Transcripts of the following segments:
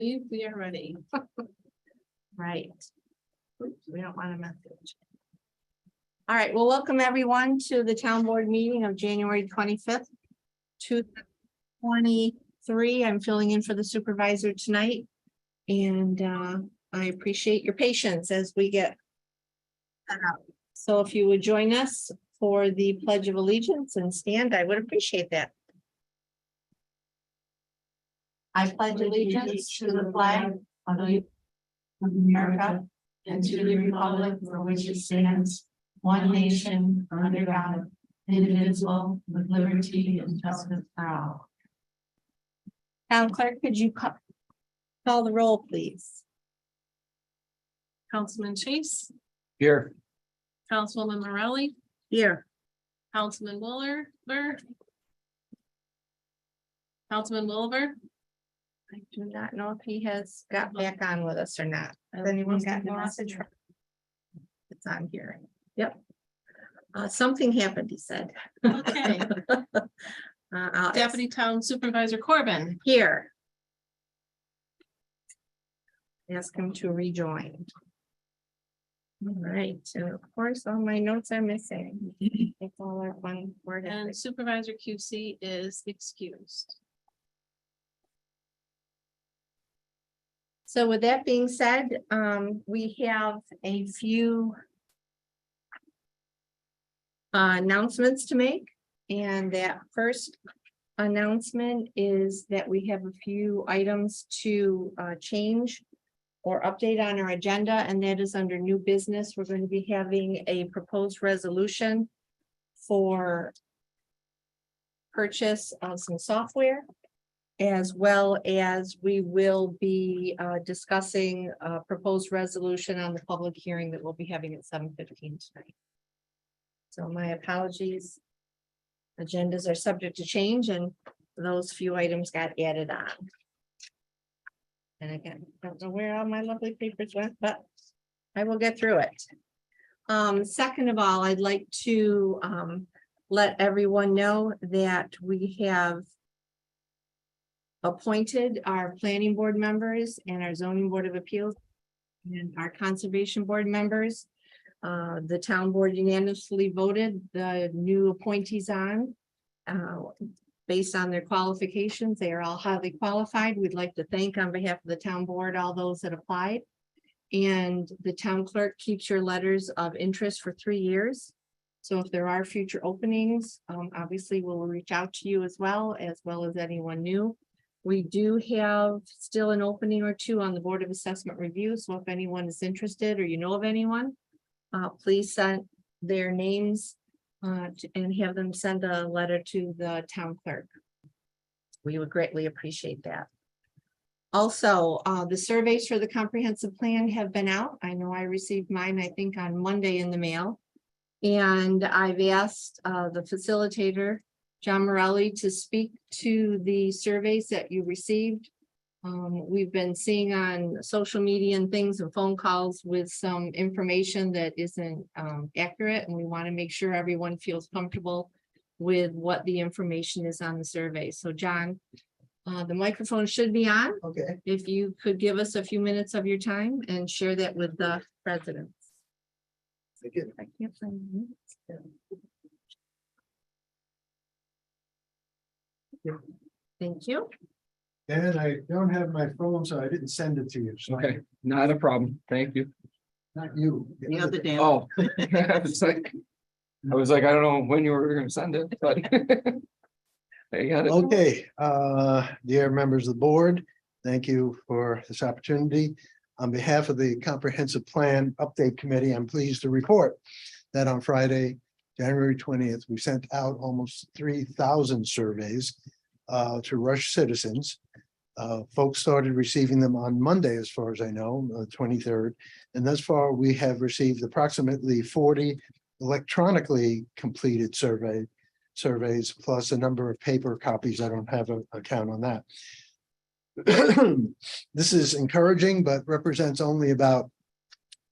believe we are ready. Right. Oops, we don't want a message. All right, well, welcome everyone to the town board meeting of January 25th, 2023. I'm filling in for the supervisor tonight. And I appreciate your patience as we get set up. So if you would join us for the Pledge of Allegiance and stand, I would appreciate that. I pledge allegiance to the flag of America and to the republic for which it stands, one nation, under God, indivisible, with liberty and justice for all. Town clerk, could you call the roll, please? Councilman Chase, Here. Councilwoman Morelli, Here. Councilman Councilman Wilbur. I do not know if he has got back on with us or not. Has anyone gotten a message from? It's on here. Yep. Something happened, he said. Okay. I'll ask- Deputy Town Supervisor Corbin. Here. Ask him to rejoin. All right, and of course, all my notes are missing. It's all our one word. And Supervisor QC is excused. So with that being said, we have a few announcements to make. And that first announcement is that we have a few items to change or update on our agenda, and that is under new business. We're going to be having a proposed resolution for purchase of some software, as well as we will be discussing a proposed resolution on the public hearing that we'll be having at 7:15 tonight. So my apologies. Agendas are subject to change, and those few items got added on. And again, don't know where all my lovely papers went, but I will get through it. Second of all, I'd like to let everyone know that we have appointed our planning board members and our zoning board of appeals and our conservation board members. The town board unanimously voted the new appointees on. Based on their qualifications, they are all highly qualified. We'd like to thank on behalf of the town board, all those that applied. And the town clerk keeps your letters of interest for 3 years. So if there are future openings, obviously we'll reach out to you as well as anyone new. We do have still an opening or two on the Board of Assessment Review. So if anyone is interested or you know of anyone, please send their names and have them send a letter to the town clerk. We would greatly appreciate that. Also, the surveys for the comprehensive plan have been out. I know I received mine, I think on Monday in the mail. And I've asked the facilitator, John Morelli, to speak to the surveys that you received. We've been seeing on social media and things and phone calls with some information that isn't accurate, and we want to make sure everyone feels comfortable with what the information is on the survey. So John, the microphone should be on. Okay. If you could give us a few minutes of your time and share that with the residents. Thank you. I can't find the minutes. Thank you. And I don't have my phone, so I didn't send it to you. So Okay, not a problem. Thank you. Not you. The other day. Oh. I was like, I don't know when you were gonna send it, but. There you got it. Okay, dear members of the board, thank you for this opportunity. On behalf of the Comprehensive Plan Update Committee, I'm pleased to report that on Friday, January 20th, we sent out almost 3,000 surveys to Rush citizens. Folks started receiving them on Monday, as far as I know, the 23rd. And thus far, we have received approximately 40 electronically completed surveys, plus a number of paper copies. I don't have a count on that. This is encouraging, but represents only about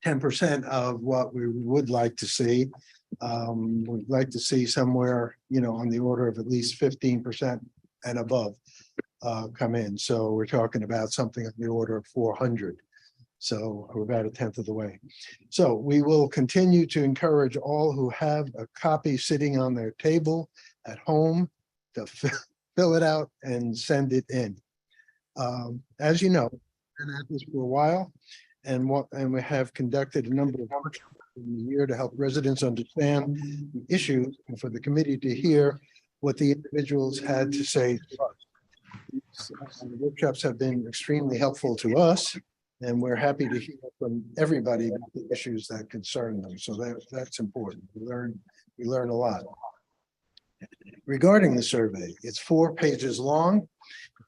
10% of what we would like to see. We'd like to see somewhere, on the order of at least 15% and above. come in. So we're talking about something on the order of 400. So we're about a tenth of the way. So we will continue to encourage all who have a copy sitting on their table at home to fill it out and send it in. As you know, we've been at this for a while, and we have conducted a number of workshops in the year to help residents understand the issues and for the committee to hear what the individuals had to say to us. The workshops have been extremely helpful to us, and we're happy to hear from everybody about the issues that concern them. So that's important. We learn a lot. Regarding the survey, it's 4 pages long,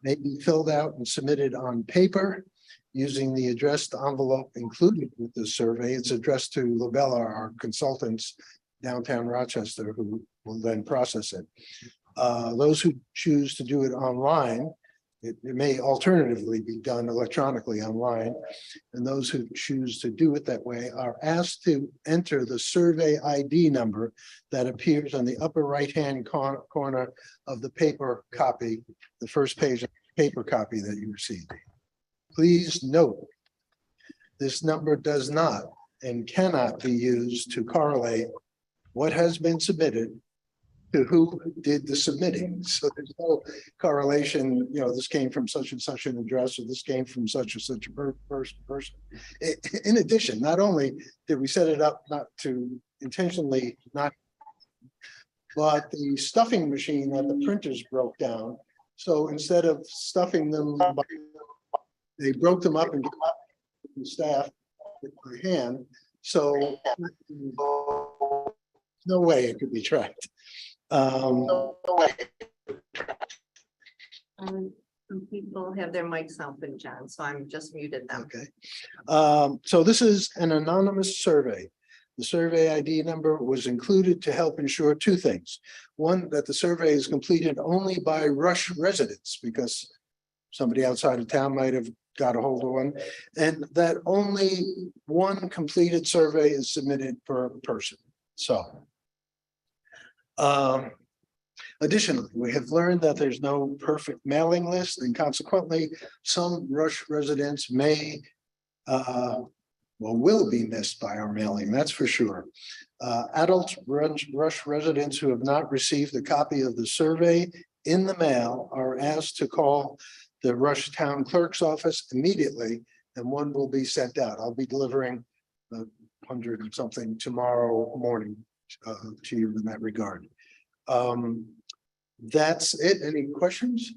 may be filled out and submitted on paper using the addressed envelope included with the survey. It's addressed to Labella, our consultants downtown Rochester, who will then process it. Those who choose to do it online, it may alternatively be done electronically online. And those who choose to do it that way are asked to enter the survey ID number that appears on the upper right-hand corner of the paper copy, the first page of the paper copy that you received. Please note, this number does not and cannot be used to correlate what has been submitted to who did the submitting. So there's no correlation, this came from such and such an address, or this came from such and such a person. In addition, not only did we set it up not to intentionally not, but the stuffing machine at the printers broke down. So instead of stuffing them, they broke them up and gave up to the staff with their hand. So no way it could be tracked. Some people have their mics open, John, so I'm just muted them. Okay. So this is an anonymous survey. The survey ID number was included to help ensure 2 things. One, that the survey is completed only by Rush residents, because somebody outside of town might have got a hold of one, and that only 1 completed survey is submitted per person. So additionally, we have learned that there's no perfect mailing list, and consequently, some Rush residents may, will be missed by our mailing, that's for sure. Adult Rush residents who have not received a copy of the survey in the mail are asked to call the Rush Town Clerk's office immediately, and one will be sent out. I'll be delivering 100 and something tomorrow morning to you in that regard. That's it. Any questions?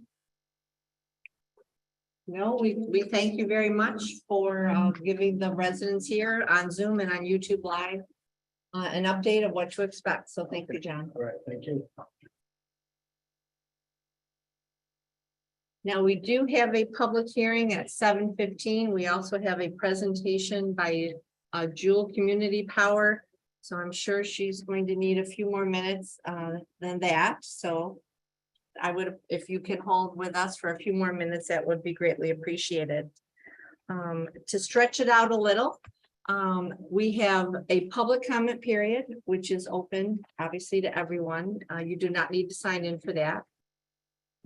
No, we thank you very much for giving the residents here on Zoom and on YouTube Live an update of what to expect. So thank you, John. All right, thank you. Now, we do have a public hearing at 7:15. We also have a presentation by Jewel Community Power. So I'm sure she's going to need a few more minutes than that. So I would, if you can hold with us for a few more minutes, that would be greatly appreciated. To stretch it out a little, we have a public comment period, which is open, obviously, to everyone. You do not need to sign in for that.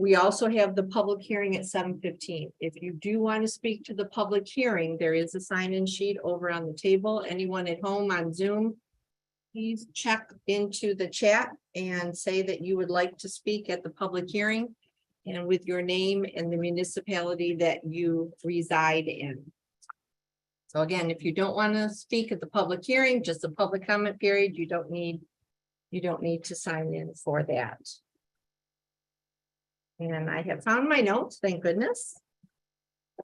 We also have the public hearing at 7:15. If you do want to speak to the public hearing, there is a sign-in sheet over on the table. Anyone at home on Zoom, please check into the chat and say that you would like to speak at the public hearing and with your name and the municipality that you reside in. So again, if you don't want to speak at the public hearing, just a public comment period, you don't need to sign in for that. And I have found my notes, thank goodness.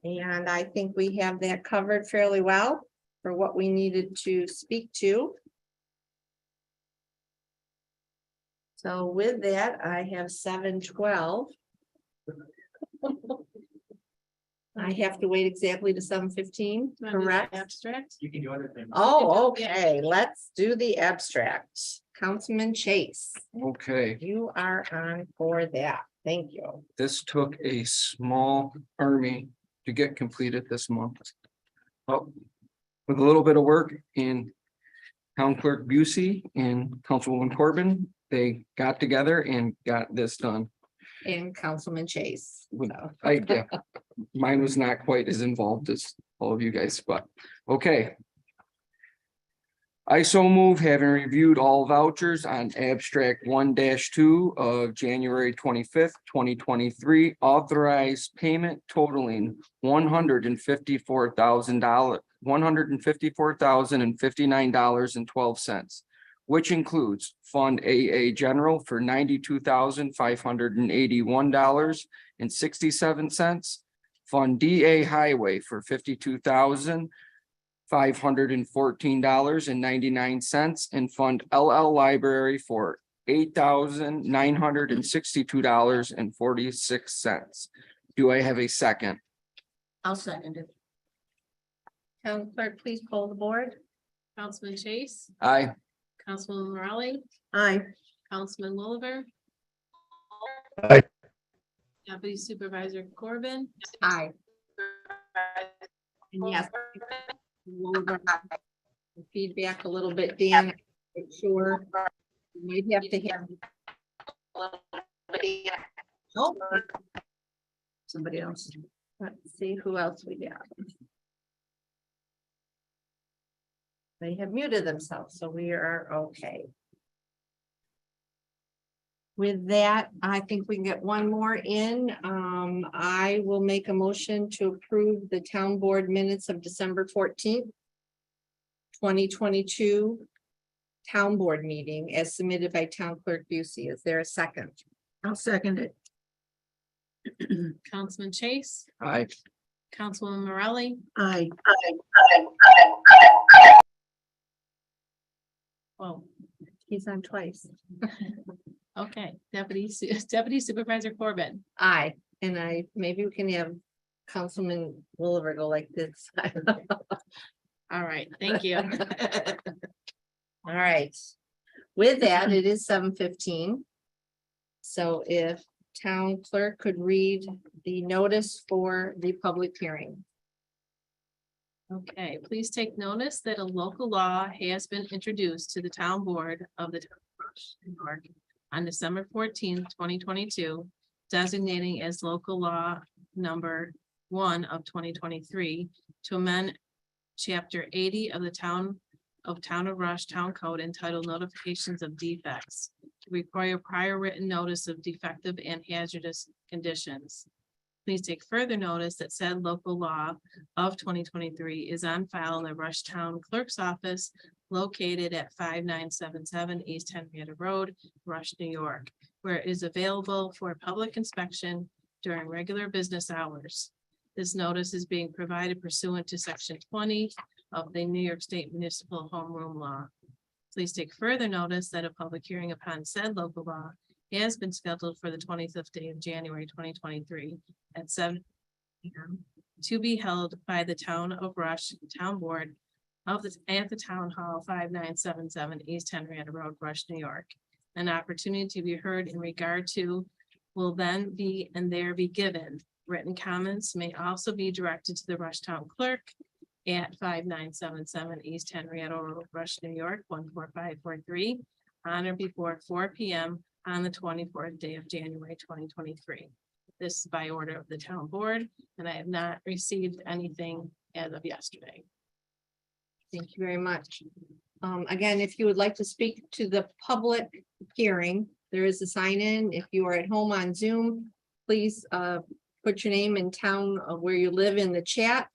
And I think we have that covered fairly well for what we needed to speak to. So with that, I have 7:12. I have to wait exactly to 7:15, correct? Abstract. You can do other things. Oh, okay, let's do the abstract. Councilman Chase, Okay, you are on for that. Thank you. this took a small army to get completed this month. Oh, with a little bit of work in Town Clerk Busey and Councilwoman Corbin, they got together and got this done. And Councilman Chase. Would- So, Yeah, mine was not quite as involved as all of you guys, but, okay. I so move, having reviewed all vouchers on abstract 1-2 of January 25th, 2023, authorized payment totaling $154,000, $154,059.12, which includes Fund AA General for $92,581.67, Fund DA Highway for $52,514.99, and Fund LL Library for $8,962.46. Do I have a second? I'll second it. Town clerk, please poll the board. Councilman Chase, Aye. Councilwoman Morale, Aye. Councilman Wolver. Aye. Deputy Supervisor Corbin. Aye. And yes. Lower the feedback a little bit, Dan. I'm sure. You might have to have. Oh. Somebody else. Let's see who else we got. They have muted themselves, so we are okay. With that, I think we can get one more in. I will make a motion to approve the town board minutes of December 14th. 2022 town board meeting as submitted by town clerk Busey. Is there a second? I'll second it. Councilman Chase, Aye. Councilwoman Morale. Aye. Oh, He's on twice. okay. Deputy Supervisor Corbin. Aye, and maybe we can have Councilman Wolver go like this. All right, thank you. All right. With that, it is 7:15. So if town clerk could read the notice for the public hearing. Okay, please take notice that a local law has been introduced to the town board of the town of Rush, New York on December 14th, 2022, designating as local law number 1 of 2023 to amend chapter 80 of the Town of Rush Town Code entitled Notifications of Defects to require prior written notice of defective and hazardous conditions. Please take further notice that said local law of 2023 is on file in the Rush Town Clerk's Office located at 5977 East Henrietta Road, Rush, New York, where it is available for public inspection during regular business hours. This notice is being provided pursuant to section 20 of the New York State Municipal Home Rule Law. Please take further notice that a public hearing upon said local law has been scheduled for the 25th day of January 2023 at 7 p.m. to be held by the Town of Rush Town Board at the Town Hall 5977 East Henrietta Road, Rush, New York. An opportunity to be heard in regard to will then be and there be given. Written comments may also be directed to the Rush Town Clerk at 5977 East Henrietta Road, Rush, New York, 14543 on or before 4 p.m. on the 24th day of January 2023. This is by order of the town board, and I have not received anything as of yesterday. Thank you very much. Again, if you would like to speak to the public hearing, there is a sign in. If you are at home on Zoom, please put your name and town of where you live in the chat.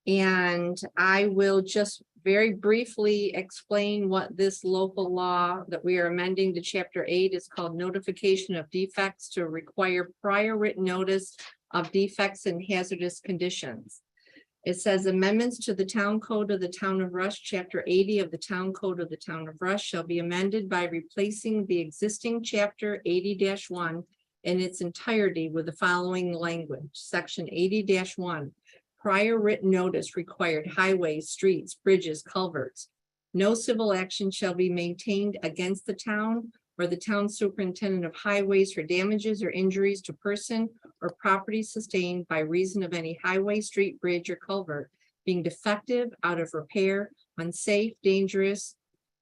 And I will just very briefly explain what this local law that we are amending to chapter 8 is called notification of defects to require prior written notice of defects and hazardous conditions. It says amendments to the town code of the town of Rush, chapter 80 of the town code of the town of Rush shall be amended by replacing the existing chapter 80-1 in its entirety with the following language. Section 80-1. Prior written notice required highways, streets, bridges, culverts. No civil action shall be maintained against the town or the town superintendent of highways for damages or injuries to person or property sustained by reason of any highway, street, bridge, or culvert being defective, out of repair, unsafe, dangerous,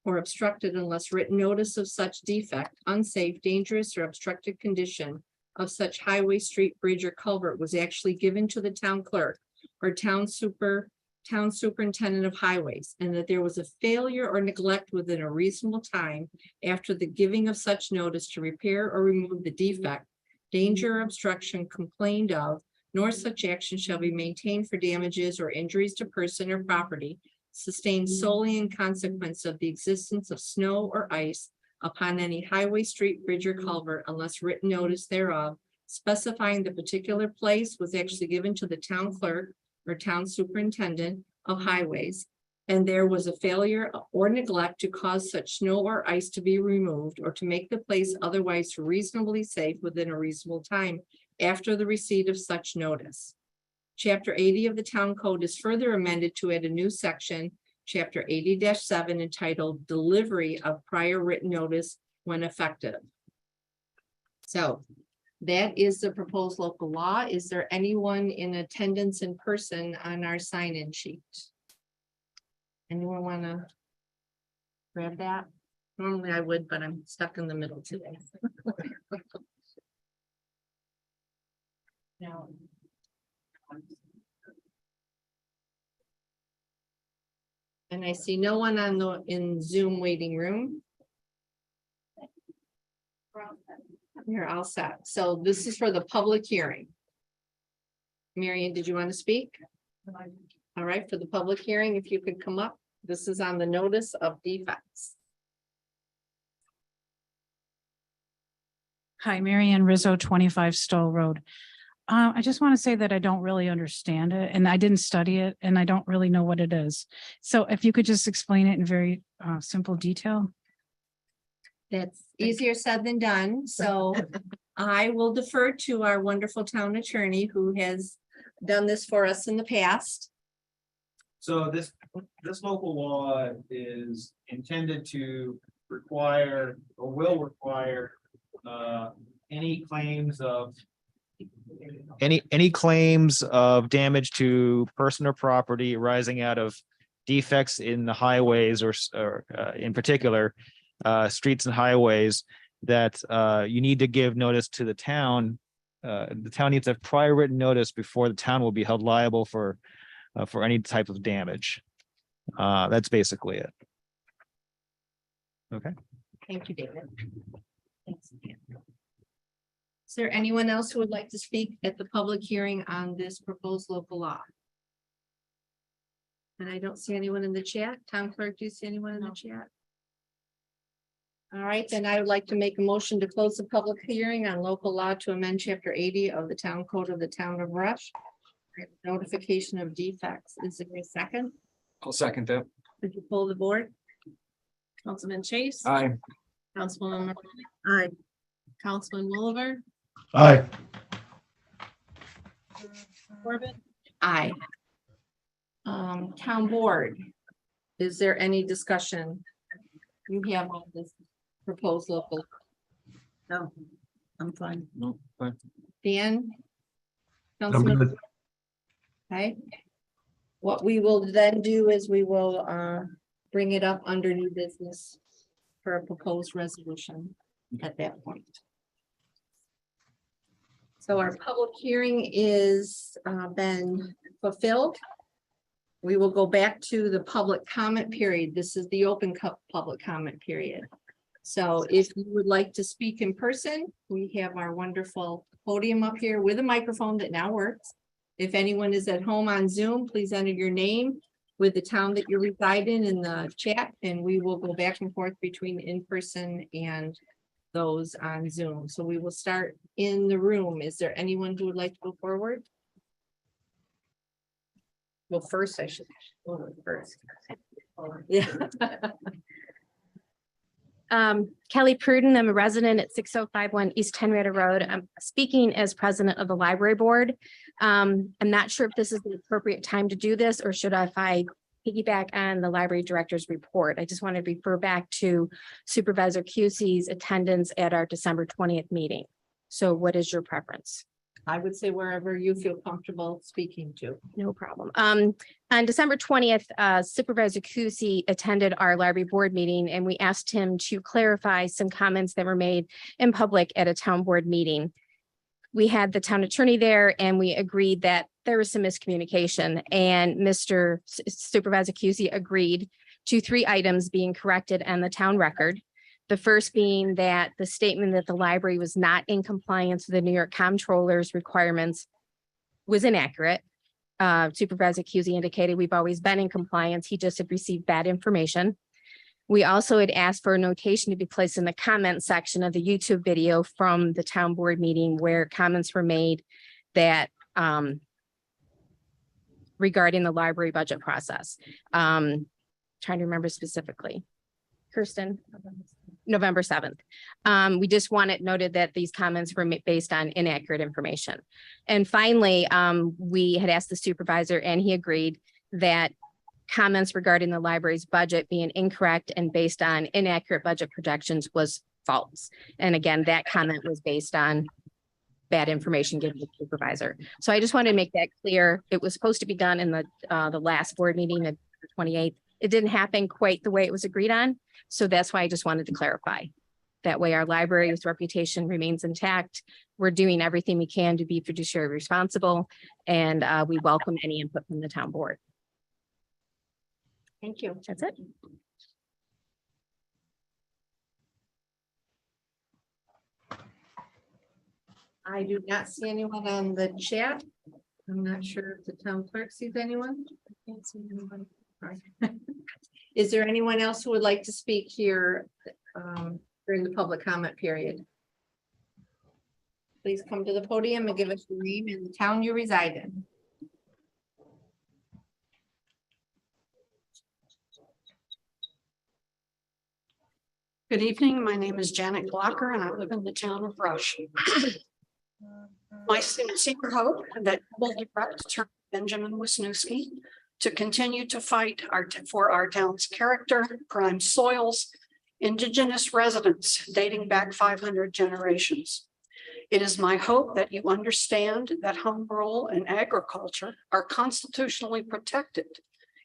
or obstructed unless written notice of such defect, unsafe, dangerous, or obstructed condition of such highway, street, bridge, or culvert was actually given to the town clerk or town superintendent of highways, and that there was a failure or neglect within a reasonable time after the giving of such notice to repair or remove the defect, danger, or obstruction complained of, nor such action shall be maintained for damages or injuries to person or property sustained solely in consequence of the existence of snow or ice upon any highway, street, bridge, or culvert, unless written notice thereof, specifying the particular place was actually given to the town clerk or town superintendent of highways, and there was a failure or neglect to cause such snow or ice to be removed or to make the place otherwise reasonably safe within a reasonable time after the receipt of such notice. Chapter 80 of the Town Code is further amended to add a new section, Chapter 80-7, entitled Delivery of Prior Written Notice When Effective. So that is the proposed local law. Is there anyone in attendance in person on our sign-in sheet? Anyone want to grab that? Normally I would, but I'm stuck in the middle today. Now. And I see no one in Zoom waiting room. You're all set. So this is for the public hearing. Marion, did you want to speak? All right, for the public hearing, if you could come up, this is on the notice of defects. Hi, Mary Ann Rizzo, 25 Stoll Road. I just want to say that I don't really understand it and I didn't study it and I don't really know what it is. So if you could just explain it in very simple detail. That's easier said than done, so I will defer to our wonderful town attorney who has done this for us in the past. So this local law is intended to require or will require any claims of damage to person or property arising out of defects in the highways or in particular streets and highways that you need to give notice to the town. The town needs to have prior written notice before the town will be held liable for any type of damage. That's basically it. Okay. Thank you, David. Thanks. Is there anyone else who would like to speak at the public hearing on this proposed local law? And I don't see anyone in the chat. Town clerk, do you see anyone in the chat? All right, then I would like to make a motion to close the public hearing on local law to amend chapter 80 of the town code of the town of Rush. Notification of defects. Is there a second? I'll second that. Could you pull the board? Councilman Chase. Aye. Councilwoman. Aye. Councilman Bolivar, Aye. Corbett, Aye. Town board. Is there any discussion? You have all this proposed local. No, I'm fine. No, fine. Dan? Councilman? Okay. What we will then do is we will bring it up under new business for a proposed resolution at that point. So our public hearing is been fulfilled. We will go back to the public comment period. This is the open public comment period. So if you would like to speak in person, we have our wonderful podium up here with a microphone that now works. If anyone is at home on Zoom, please enter your name with the town that you reside in the chat, and we will go back and forth between in-person and those on Zoom. So we will start in the room. Is there anyone who would like to go forward? Well, first I should go first. Yeah. Kelly Pruden, I'm a resident at 6051 East Henrietta Road. I'm speaking as president of the library board. I'm not sure if this is the appropriate time to do this, or if I piggyback on the library director's report. I just want to refer back to Supervisor Cusey's attendance at our December 20th meeting. So what is your preference? I would say wherever you feel comfortable speaking to. No problem. On December 20th, Supervisor Cusey attended our library board meeting, and we asked him to clarify some comments that were made in public at a town board meeting. we had the town attorney there and we agreed that there was some miscommunication, and Mr. Supervisor Cusey agreed to 3 items being corrected on the town record. The first being that the statement that the library was not in compliance with the New York Comptroller's requirements was inaccurate. Supervisor Cusey indicated we've always been in compliance. He just had received bad information. We also had asked for a notation to be placed in the comment section of the YouTube video from the town board meeting where comments were made that regarding the library budget process. Trying to remember specifically. Kirsten, November 7th. We just want it noted that these comments were based on inaccurate information. And finally, we had asked the supervisor and he agreed that comments regarding the library's budget being incorrect and based on inaccurate budget projections was false. And again, that comment was based on bad information given to the supervisor. So I just wanted to make that clear. It was supposed to be done in the last board meeting, the 28th. It didn't happen quite the way it was agreed on. So that's why I just wanted to clarify. That way our library's reputation remains intact. We're doing everything we can to be fiduciary responsible, and we welcome any input from the town board. Thank you. That's it. I do not see anyone on the chat. I'm not sure if the town clerk sees anyone. I can't see anyone. Is there anyone else who would like to speak here during the public comment period? Please come to the podium and give us your name and the town you reside in. Good evening. My name is Janet Glocker and I live in the town of Rush. My sincere hope that you will direct Benjamin Wisniewski to continue to fight for our town's character, prime soils, indigenous residents dating back 500 generations. It is my hope that you understand that home rule and agriculture are constitutionally protected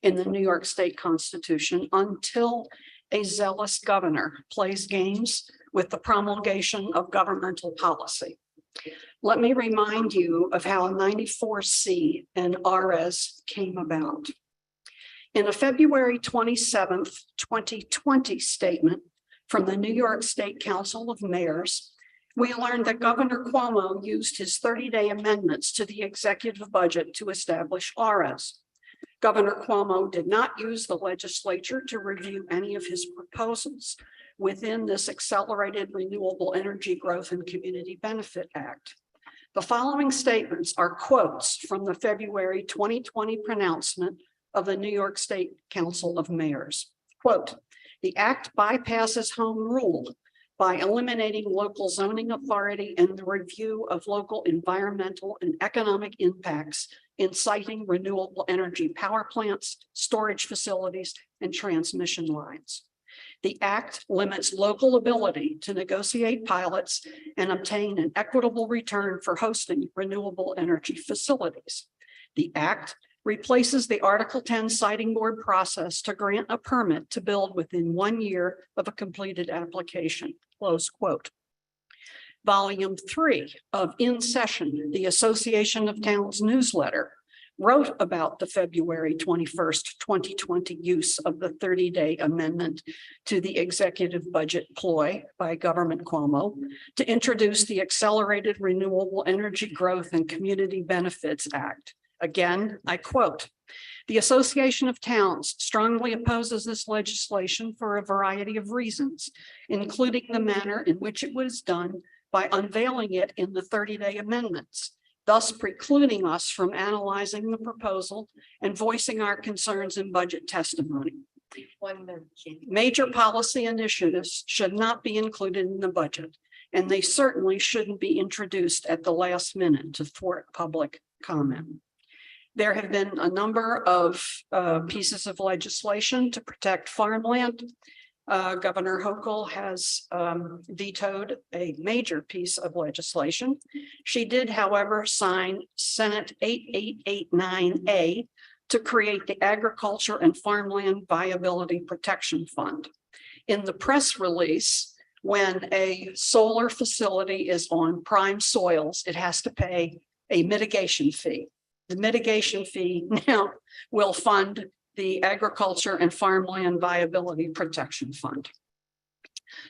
in the New York State Constitution until a zealous governor plays games with the promulgation of governmental policy. Let me remind you of how 94C and RS came about. In a February 27th, 2020 statement from the New York State Council of Mayors, we learned that Governor Cuomo used his 30-day amendments to the executive budget to establish RS. Governor Cuomo did not use the legislature to review any of his proposals within this Accelerated Renewable Energy Growth and Community Benefit Act. The following statements are quotes from the February 2020 pronouncement of the New York State Council of Mayors. Quote, "The act bypasses home rule by eliminating local zoning authority and the review of local environmental and economic impacts in siting renewable energy power plants, storage facilities, and transmission lines. The act limits local ability to negotiate pilots and obtain an equitable return for hosting renewable energy facilities. The act replaces the Article 10 siting board process to grant a permit to build within 1 year of a completed application." Close quote. Volume 3 of In Session, the Association of Towns newsletter, wrote about the February 21st, 2020 use of the 30-day amendment to the executive budget ploy by Government Cuomo to introduce the Accelerated Renewable Energy Growth and Community Benefits Act. Again, I quote, "The Association of Towns strongly opposes this legislation for a variety of reasons, including the manner in which it was done by unveiling it in the 30-day amendments, thus precluding us from analyzing the proposal and voicing our concerns in budget testimony. Major policy initiatives should not be included in the budget, and they certainly shouldn't be introduced at the last minute to thwart public comment. There have been a number of pieces of legislation to protect farmland. Governor Hochul has vetoed a major piece of legislation. She did, however, sign Senate 8889A to create the Agriculture and Farmland Viability Protection Fund. In the press release, when a solar facility is on prime soils, it has to pay a mitigation fee. The mitigation fee now will fund the Agriculture and Farmland Viability Protection Fund.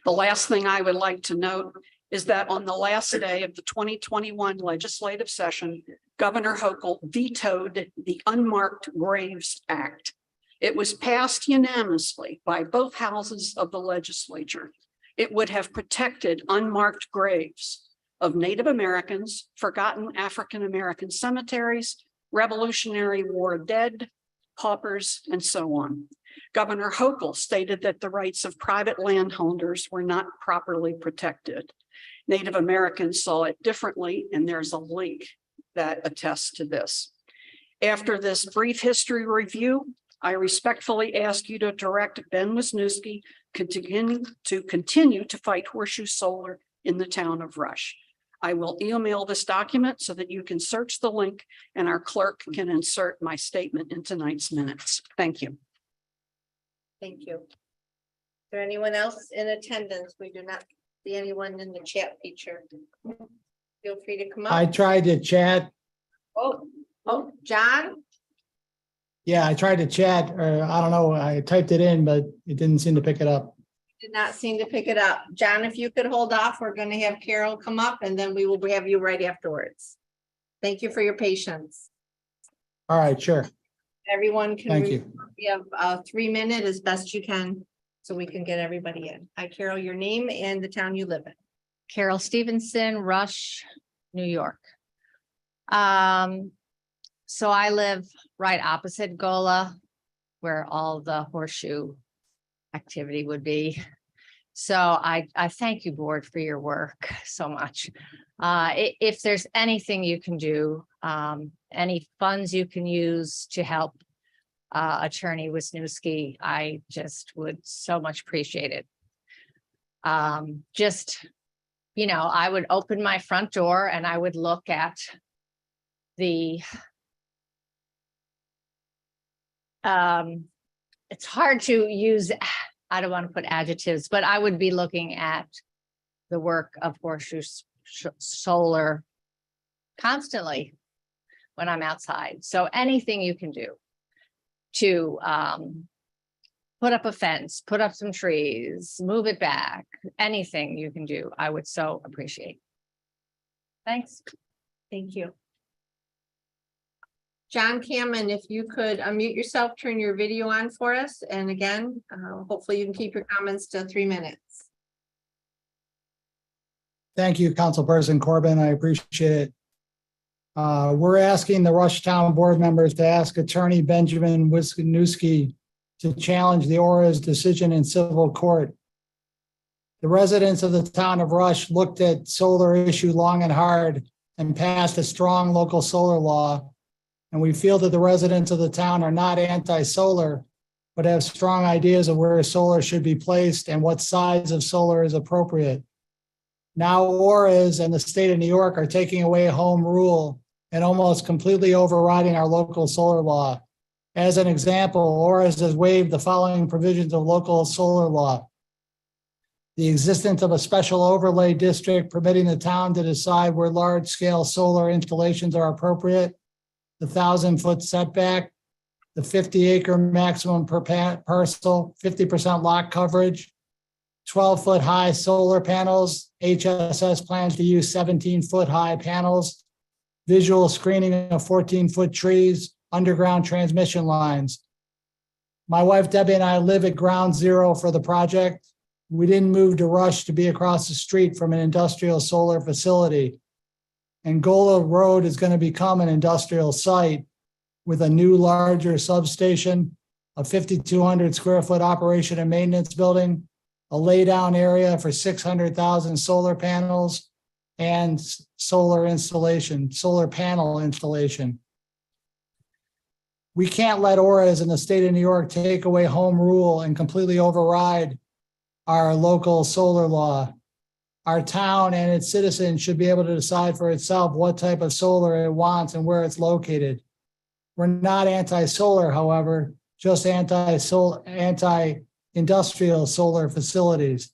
The last thing I would like to note is that on the last day of the 2021 legislative session, Governor Hochul vetoed the Unmarked Graves Act. It was passed unanimously by both houses of the legislature. It would have protected unmarked graves of Native Americans, forgotten African American cemeteries, Revolutionary War dead, paupers, and so on. Governor Hochul stated that the rights of private landholders were not properly protected. Native Americans saw it differently, and there's a link that attests to this. After this brief history review, I respectfully ask you to direct Ben Wisniewski to continue to fight Horseshoe Solar in the town of Rush. I will email this document so that you can search the link and our clerk can insert my statement in tonight's minutes. Thank you. Thank you. Is there anyone else in attendance? We do not see anyone in the chat feature. Feel free to come I up. tried to chat. Oh, John? Yeah, I tried to chat, or I don't know, I typed it in, but it didn't seem to pick it up. Did not seem to pick it up. John, if you could hold off, we're going to have Carol come up and then we will have you right afterwards. Thank you for your patience. All right, sure. Everyone can. Thank you. We have 3 minutes as best you can, so we can get everybody in. Hi, Carol, your name and the town you live in. Carol Stevenson, Rush, New York. So I live right opposite Gola, where all the horseshoe activity would be. So I thank you, board, for your work so much. If there's anything you can do, any funds you can use to help Attorney Wisniewski, I just would so much appreciate it. Just, you know, I would open my front door and I would look at the it's hard to use, I don't want to put adjectives, but I would be looking at the work of Horseshoe Solar constantly when I'm outside. So anything you can do to put up a fence, put up some trees, move it back, anything you can do, I would so appreciate. Thanks. Thank you. John Cameron, if you could unmute yourself, turn your video on for us. And again, hopefully you can keep your comments to 3 minutes. Thank you, Councilperson Corbin. I appreciate it. We're asking the Rush Town board members to ask Attorney Benjamin Wisniewski to challenge the ORA's decision in civil court. The residents of the town of Rush looked at solar issue long and hard and passed a strong local solar law. And we feel that the residents of the town are not anti-solar, but have strong ideas of where solar should be placed and what size of solar is appropriate. Now ORAs and the state of New York are taking away home rule and almost completely overriding our local solar law. As an example, ORAs has waived the following provisions of local solar law. The existence of a special overlay district permitting the town to decide where large-scale solar installations are appropriate, the 1,000-foot setback, the 50-acre maximum per parcel, 50% lot coverage, 12-foot high solar panels. HSS plans to use 17-foot high panels, visual screening of 14-foot trees, underground transmission lines. My wife Debbie and I live at ground zero for the project. We didn't move to Rush to be across the street from an industrial solar facility. Angola Road is going to become an industrial site with a new larger substation, a 5,200 square foot operation and maintenance building, a laydown area for 600,000 solar panels, and solar panel installation. We can't let ORAs in the state of New York take away home rule and completely override our local solar law. Our town and its citizens should be able to decide for itself what type of solar it wants and where it's located. We're not anti-solar, however, just anti-industrial solar facilities.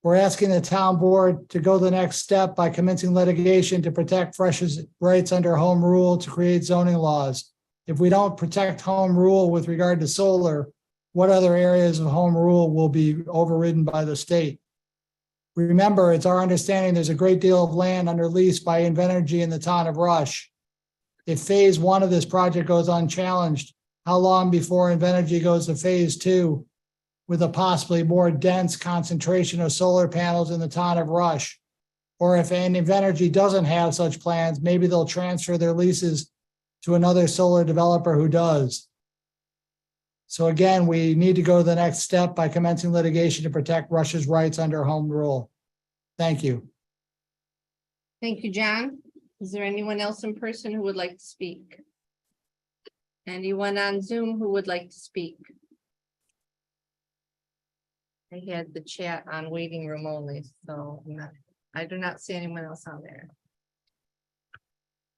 We're asking the town board to go the next step by commencing litigation to protect Fresh's rights under home rule to create zoning laws. If we don't protect home rule with regard to solar, what other areas of home rule will be overridden by the state? Remember, it's our understanding there's a great deal of land under lease by Invenergy in the town of Rush. If phase one of this project goes unchallenged, how long before Invenergy goes to phase two with a possibly more dense concentration of solar panels in the town of Rush? Or if Invenergy doesn't have such plans, maybe they'll transfer their leases to another solar developer who does. So again, we need to go to the next step by commencing litigation to protect Rush's rights under home rule. Thank you. Thank you, John. Is there anyone else in person who would like to speak? Anyone on Zoom who would like to speak? I had the chat on waiting room only, so I do not see anyone else on there.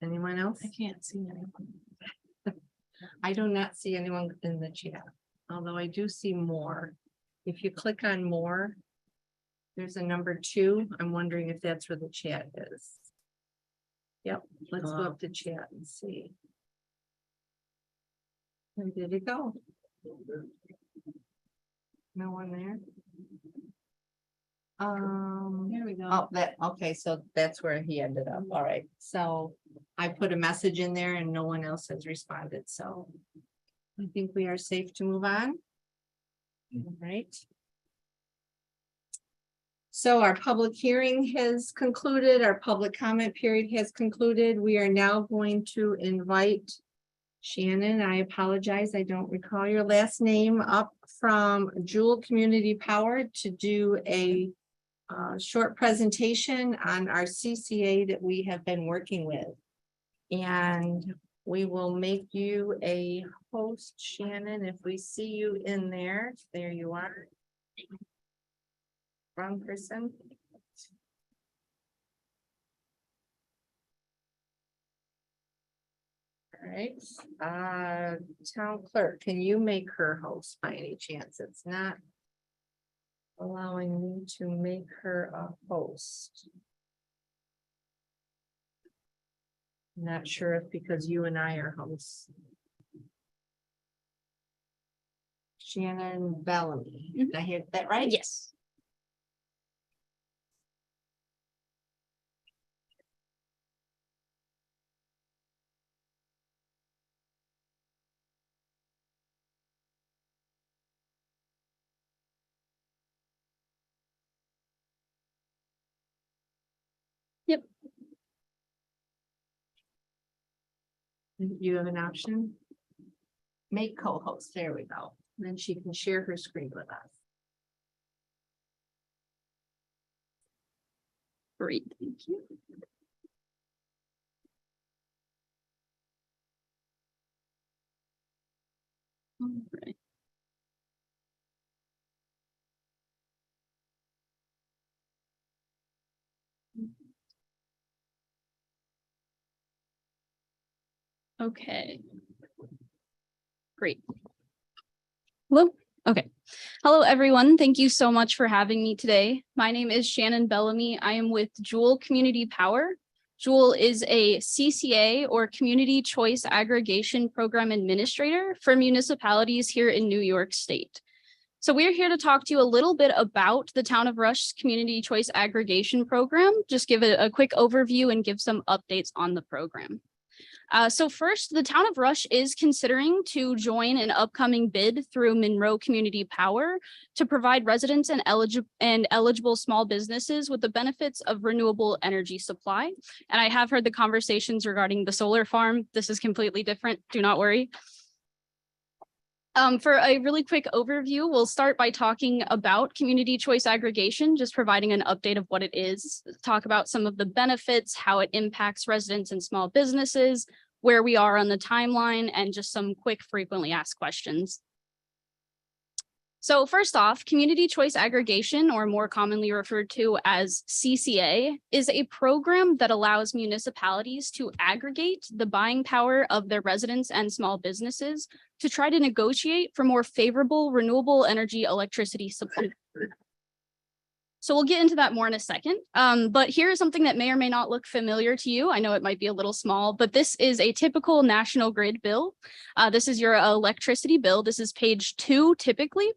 Anyone else? I can't see anyone. I do not see anyone in the chat, although I do see more. If you click on more, there's a number 2. I'm wondering if that's where the chat is. Yep, let's go up to chat and see. Where did it go? No one there? Here we go. Oh, okay, so that's where he ended up. All right, so I put a message in there and no one else has responded, so I think we are safe to move on. All right. So our public hearing has concluded, our public comment period has concluded. We are now going to invite Shannon, I apologize, I don't recall your last name, up from Jewel Community Power to do a short presentation on our CCA that we have been working with. And we will make you a host, Shannon, if we see you in there. There you are. Wrong person. All right, town clerk, can you make her host by any chance? It's not allowing me to make her a host. Not sure if because you and I are hosts. Shannon Bellamy, did I hear that right? Yes. Yep. You have an option? Make co-host, there we go. Then she can share her screen with us. Great, thank you. All right. Okay. Great. Hello. Okay. Hello, everyone. Thank you so much for having me today. My name is Shannon Bellamy. I am with Jewel Community Power. Jewel is a CCA or Community Choice Aggregation Program Administrator for municipalities here in New York State. So we're here to talk to you a little bit about the Town of Rush Community Choice Aggregation Program, just give it a quick overview and give some updates on the program. So first, the Town of Rush is considering to join an upcoming bid through Monroe Community Power to provide residents and eligible small businesses with the benefits of renewable energy supply. And I have heard the conversations regarding the solar farm. This is completely different. Do not worry. For a really quick overview, we'll start by talking about community choice aggregation, just providing an update of what it is, talk about some of the benefits, how it impacts residents and small businesses, where we are on the timeline, and just some quick frequently asked questions. So first off, community choice aggregation, or more commonly referred to as CCA, is a program that allows municipalities to aggregate the buying power of their residents and small businesses to try to negotiate for more favorable renewable energy electricity supply. So we'll get into that more in a second. But here is something that may or may not look familiar to you. I know it might be a little small, but this is a typical National Grid bill. This is your electricity bill. This is page 2 typically.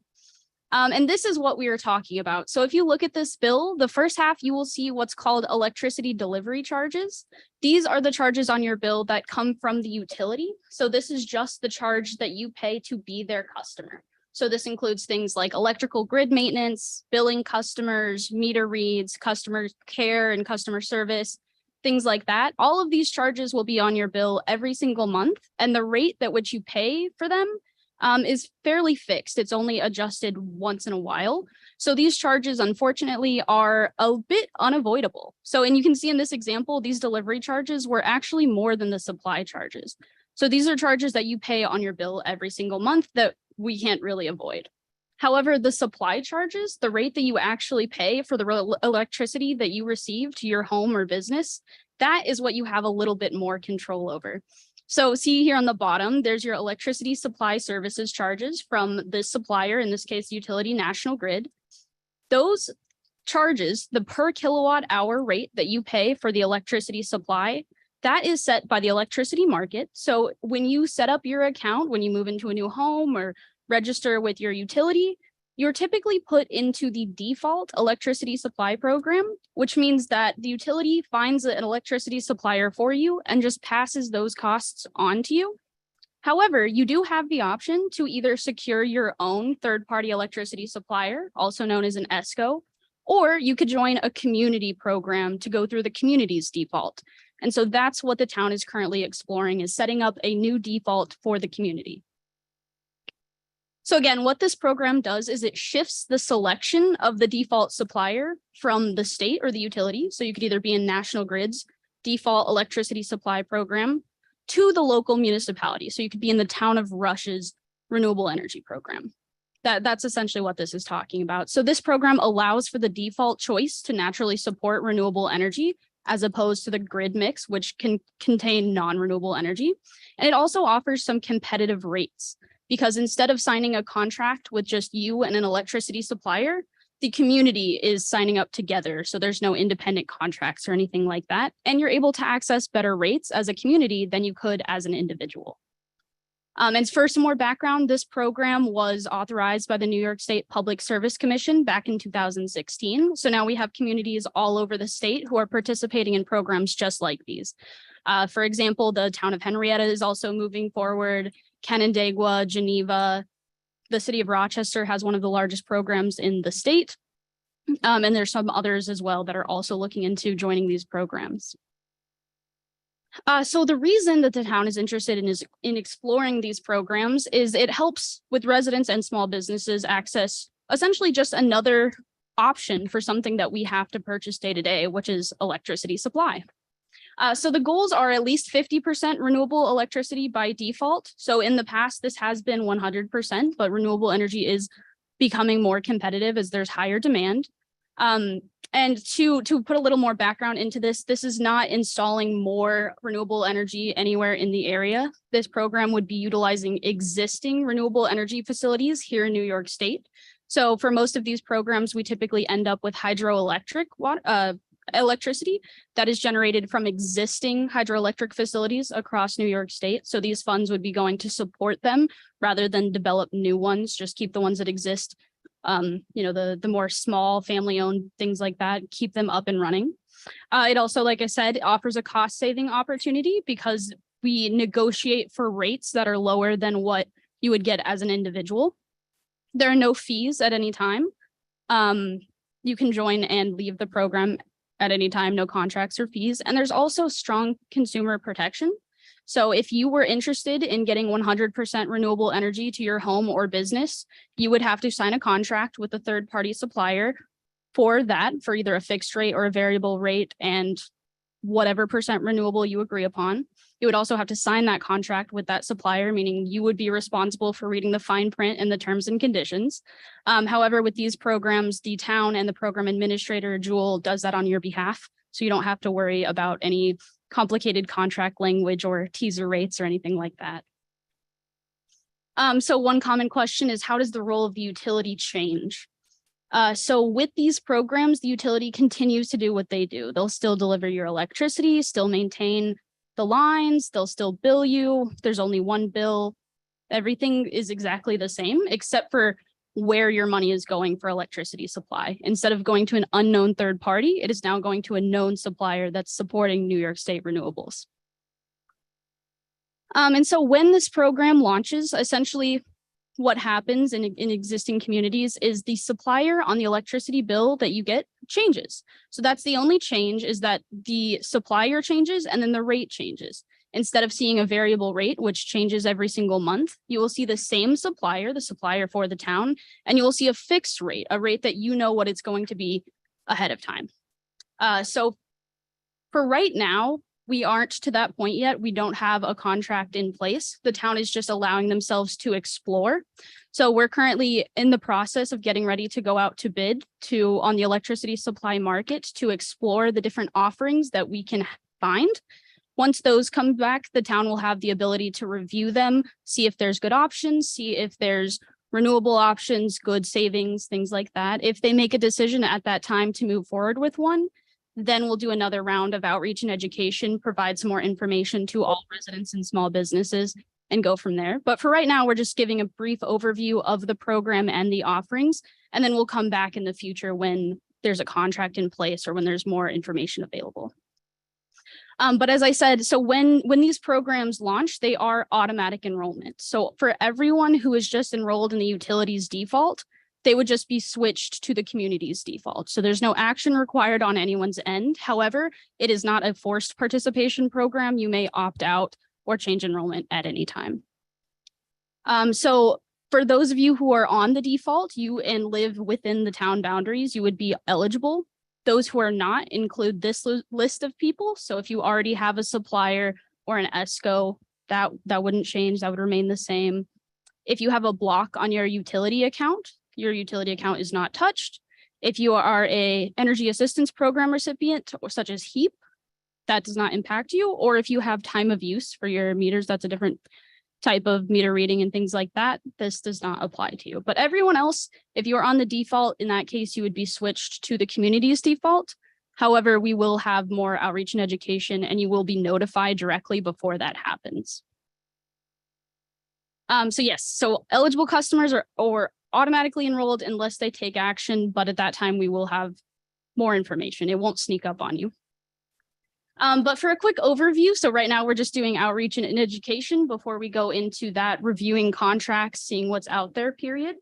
And this is what we are talking about. So if you look at this bill, the first half, you will see what's called electricity delivery charges. These are the charges on your bill that come from the utility. So this is just the charge that you pay to be their customer. So this includes things like electrical grid maintenance, billing customers, meter reads, customer care and customer service, things like that. All of these charges will be on your bill every single month, and the rate at which you pay for them is fairly fixed. It's only adjusted once in a while. So these charges, unfortunately, are a bit unavoidable. So, and you can see in this example, these delivery charges were actually more than the supply charges. So these are charges that you pay on your bill every single month that we can't really avoid. However, the supply charges, the rate that you actually pay for the electricity that you receive to your home or business, that is what you have a little bit more control over. So see here on the bottom, there's your electricity supply services charges from the supplier, in this case, utility National Grid. Those charges, the per kilowatt hour rate that you pay for the electricity supply, that is set by the electricity market. So when you set up your account, when you move into a new home or register with your utility, you're typically put into the default electricity supply program, which means that the utility finds an electricity supplier for you and just passes those costs on to you. However, you do have the option to either secure your own third-party electricity supplier, also known as an ESCO, or you could join a community program to go through the community's default. And so that's what the town is currently exploring, is setting up a new default for the community. So again, what this program does is it shifts the selection of the default supplier from the state or the utility. So you could either be in National Grid's default electricity supply program to the local municipality. So you could be in the town of Rush's renewable energy program. That's essentially what this is talking about. So this program allows for the default choice to naturally support renewable energy as opposed to the grid mix, which can contain non-renewable energy. And it also offers some competitive rates, because instead of signing a contract with just you and an electricity supplier, the community is signing up together. So there's no independent contracts or anything like that. And you're able to access better rates as a community than you could as an individual. And for some more background, this program was authorized by the New York State Public Service Commission back in 2016. So now we have communities all over the state who are participating in programs just like these. For example, the town of Henrietta is also moving forward. Canandaigua, Geneva, the city of Rochester has one of the largest programs in the state. And there's some others as well that are also looking into joining these programs. So the reason that the town is interested in exploring these programs is it helps with residents and small businesses access essentially just another option for something that we have to purchase day to day, which is electricity supply. So the goals are at least 50% renewable electricity by default. So in the past, this has been 100%, but renewable energy is becoming more competitive as there's higher demand. And to put a little more background into this, this is not installing more renewable energy anywhere in the area. This program would be utilizing existing renewable energy facilities here in New York State. So for most of these programs, we typically end up with hydroelectric electricity that is generated from existing hydroelectric facilities across New York State. So these funds would be going to support them rather than develop new ones, just keep the ones that exist. The more small family owned things like that, keep them up and running. It also, like I said, offers a cost saving opportunity because we negotiate for rates that are lower than what you would get as an individual. There are no fees at any time. You can join and leave the program at any time, no contracts or fees. And there's also strong consumer protection. So if you were interested in getting 100% renewable energy to your home or business, you would have to sign a contract with a third-party supplier for that, for either a fixed rate or a variable rate and whatever percent renewable you agree upon. You would also have to sign that contract with that supplier, meaning you would be responsible for reading the fine print and the terms and conditions. However, with these programs, the town and the program administrator, Jewel, does that on your behalf. So you don't have to worry about any complicated contract language or teaser rates or anything like that. So one common question is, how does the role of the utility change? So with these programs, the utility continues to do what they do. They'll still deliver your electricity, still maintain the lines, they'll still bill you. There's only one bill. Everything is exactly the same, except for where your money is going for electricity supply. Instead of going to an unknown third party, it is now going to a known supplier that's supporting New York State renewables. And so when this program launches, essentially what happens in existing communities is the supplier on the electricity bill that you get changes. So that's the only change, is that the supplier changes and then the rate changes. Instead of seeing a variable rate, which changes every single month, you will see the same supplier, the supplier for the town, and you will see a fixed rate, a rate that you know what it's going to be ahead of time. So for right now, we aren't to that point yet. We don't have a contract in place. The town is just allowing themselves to explore. So we're currently in the process of getting ready to go out to bid on the electricity supply market to explore the different offerings that we can find. Once those come back, the town will have the ability to review them, see if there's good options, see if there's renewable options, good savings, things like that. If they make a decision at that time to move forward with one, then we'll do another round of outreach and education, provide some more information to all residents and small businesses, and go from there. But for right now, we're just giving a brief overview of the program and the offerings, and then we'll come back in the future when there's a contract in place or when there's more information available. But as I said, so when these programs launch, they are automatic enrollment. So for everyone who is just enrolled in the utilities default, they would just be switched to the community's default. So there's no action required on anyone's end. However, it is not a forced participation program. You may opt out or change enrollment at any time. So for those of you who are on the default, and live within the town boundaries, you would be eligible. Those who are not include this list of people. So if you already have a supplier or an ESCO, that wouldn't change, that would remain the same. If you have a block on your utility account, your utility account is not touched. If you are a energy assistance program recipient, or such as HEAP, that does not impact you. Or if you have time of use for your meters, that's a different type of meter reading and things like that, this does not apply to you. But everyone else, if you're on the default, in that case, you would be switched to the community's default. However, we will have more outreach and education, and you will be notified directly before that happens. So yes, so eligible customers are automatically enrolled unless they take action, but at that time we will have more information. It won't sneak up on you. But for a quick overview, so right now we're just doing outreach and education before we go into that reviewing contracts, seeing what's out there, period.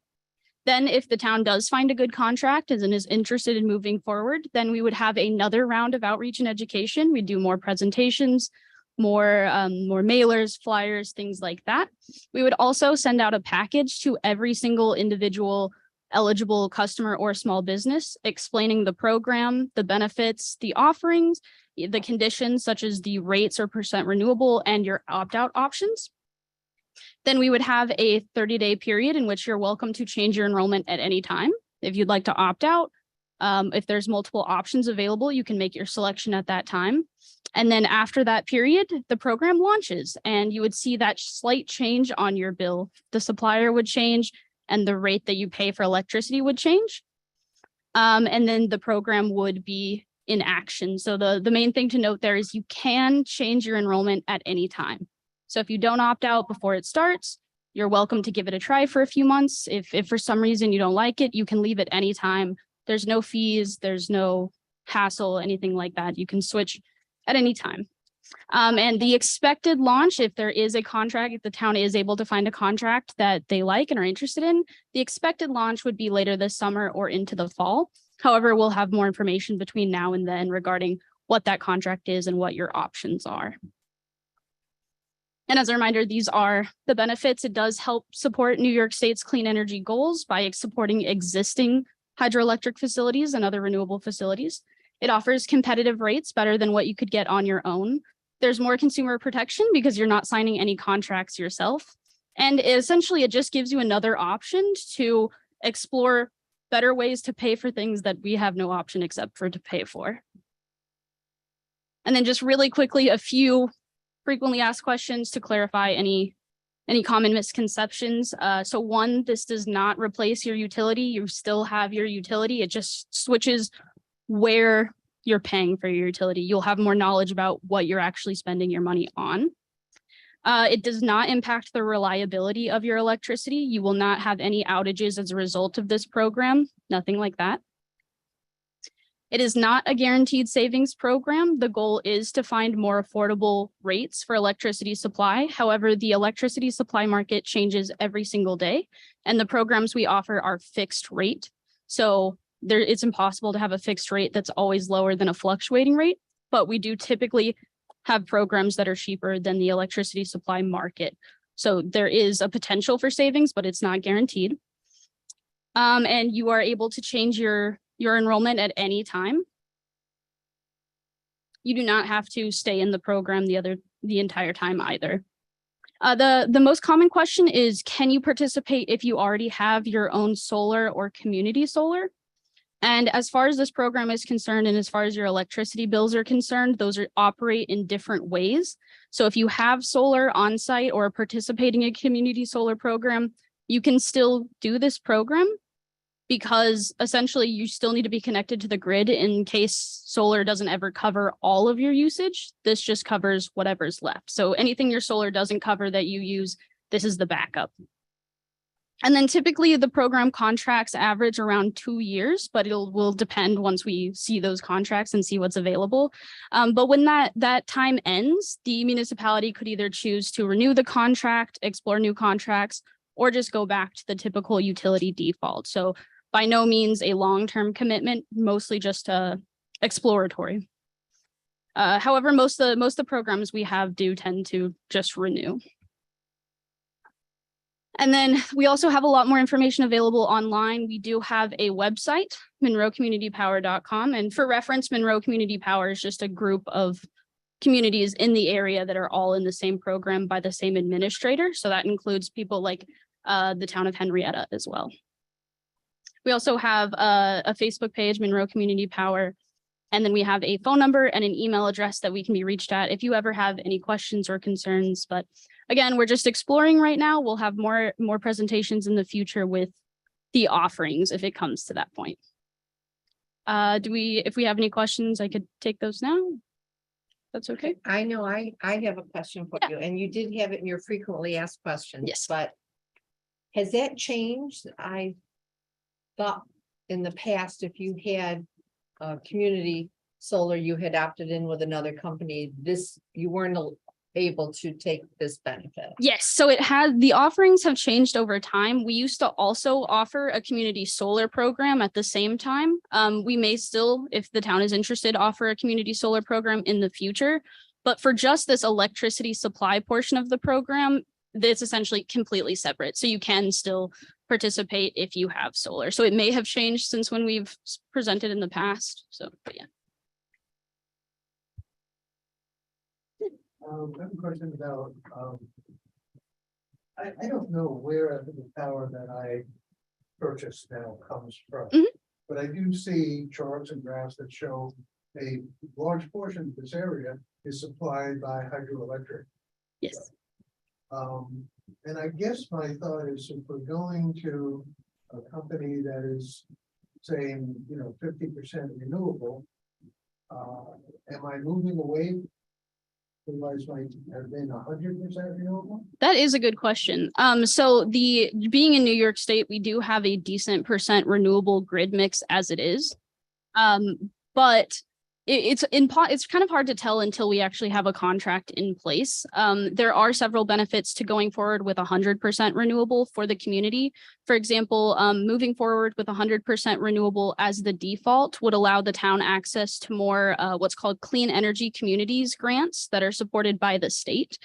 Then if the town does find a good contract and is interested in moving forward, then we would have another round of outreach and education. We do more presentations, more mailers, flyers, things like that. We would also send out a package to every single individual eligible customer or small business explaining the program, the benefits, the offerings, the conditions such as the rates or percent renewable and your opt-out options. Then we would have a 30-day period in which you're welcome to change your enrollment at any time. If you'd like to opt out, if there's multiple options available, you can make your selection at that time. And then after that period, the program launches and you would see that slight change on your bill. The supplier would change and the rate that you pay for electricity would change. And then the program would be in action. So the main thing to note there is you can change your enrollment at any time. So if you don't opt out before it starts, you're welcome to give it a try for a few months. If for some reason you don't like it, you can leave at any time. There's no fees, there's no hassle, anything like that. You can switch at any time. And the expected launch, if there is a contract, if the town is able to find a contract that they like and are interested in, the expected launch would be later this summer or into the fall. However, we'll have more information between now and then regarding what that contract is and what your options are. And as a reminder, these are the benefits. It does help support New York State's clean energy goals by supporting existing hydroelectric facilities and other renewable facilities. It offers competitive rates better than what you could get on your own. There's more consumer protection because you're not signing any contracts yourself. And essentially, it just gives you another option to explore better ways to pay for things that we have no option except for to pay for. And then just really quickly, a few frequently asked questions to clarify any Any common misconceptions? So one, this does not replace your utility. You still have your utility. It just switches where you're paying for your utility. You'll have more knowledge about what you're actually spending your money on. It does not impact the reliability of your electricity. You will not have any outages as a result of this program, nothing like that. It is not a guaranteed savings program. The goal is to find more affordable rates for electricity supply. However, the electricity supply market changes every single day, and the programs we offer are fixed rate. So it's impossible to have a fixed rate that's always lower than a fluctuating rate, but we do typically have programs that are cheaper than the electricity supply market. So there is a potential for savings, but it's not guaranteed. And you are able to change your enrollment at any time. You do not have to stay in the program the entire time either. The most common question is, can you participate if you already have your own solar or community solar? And as far as this program is concerned, and as far as your electricity bills are concerned, those operate in different ways. So if you have solar on site or participating in a community solar program, you can still do this program, because essentially you still need to be connected to the grid in case solar doesn't ever cover all of your usage. This just covers whatever's left. So anything your solar doesn't cover that you use, this is the backup. And then typically the program contracts average around 2 years, but will depend once we see those contracts and see what's available. But when that time ends, the municipality could either choose to renew the contract, explore new contracts, or just go back to the typical utility default. So by no means a long-term commitment, mostly just exploratory. However, most of the programs we have do tend to just renew. And then we also have a lot more information available online. We do have a website, monroecommunitypower.com. And for reference, Monroe Community Power is just a group of communities in the area that are all in the same program by the same administrator. So that includes people like the town of Henrietta as well. We also have a Facebook page, Monroe Community Power. And then we have a phone number and an email address that we can be reached at if you ever have any questions or concerns. But again, we're just exploring right now. We'll have more presentations in the future with the offerings if it comes to that point. If we have any questions, I could take those now. That's okay. I know I have a question for you, and you did have it in your frequently asked questions. Yes. But has that changed? I thought in the past, if you had community solar, you had opted in with another company, you weren't able to take this benefit. Yes, so the offerings have changed over time. We used to also offer a community solar program at the same time. We may still, if the town is interested, offer a community solar program in the future. But for just this electricity supply portion of the program, it's essentially completely separate. So you can still participate if you have solar. So it may have changed since when we've presented in the past. So, but yeah. I have a question about, I don't know where the power that I purchased now comes from. Mhm. But I do see charts and graphs that show a large portion of this area is supplied by hydroelectric. Yes. And I guess my thought is, if we're going to a company that is saying, 50% renewable, am I moving away? Otherwise, might have been 100% renewable? That is a good question. So being in New York State, we do have a decent percent renewable grid mix as it is. But it's kind of hard to tell until we actually have a contract in place. There are several benefits to going forward with 100% renewable for the community. For example, moving forward with 100% renewable as the default would allow the town access to more what's called clean energy communities grants that are supported by the state.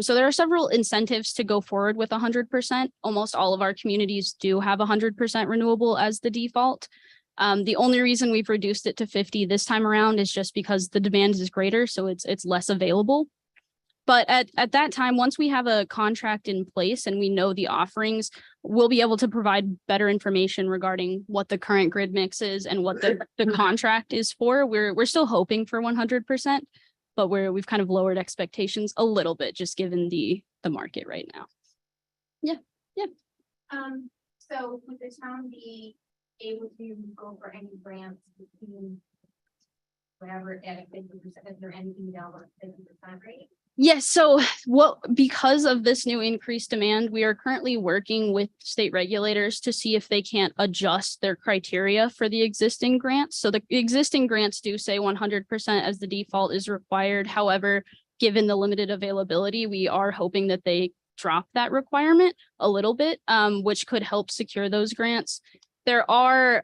So there are several incentives to go forward with 100%. Almost all of our communities do have 100% renewable as the default. The only reason we've reduced it to 50 this time around is just because the demand is greater, so it's less available. But at that time, once we have a contract in place and we know the offerings, we'll be able to provide better information regarding what the current grid mix is and what the contract is for. We're still hoping for 100%, but we've kind of lowered expectations a little bit, just given the market right now. So would the town be able to go for any grants between whatever at 50%, is there anything down at 50% rate? Yes, so because of this new increased demand, we are currently working with state regulators to see if they can't adjust their criteria for the existing grants. So the existing grants do say 100% as the default is required. However, given the limited availability, we are hoping that they drop that requirement a little bit, which could help secure those grants. They are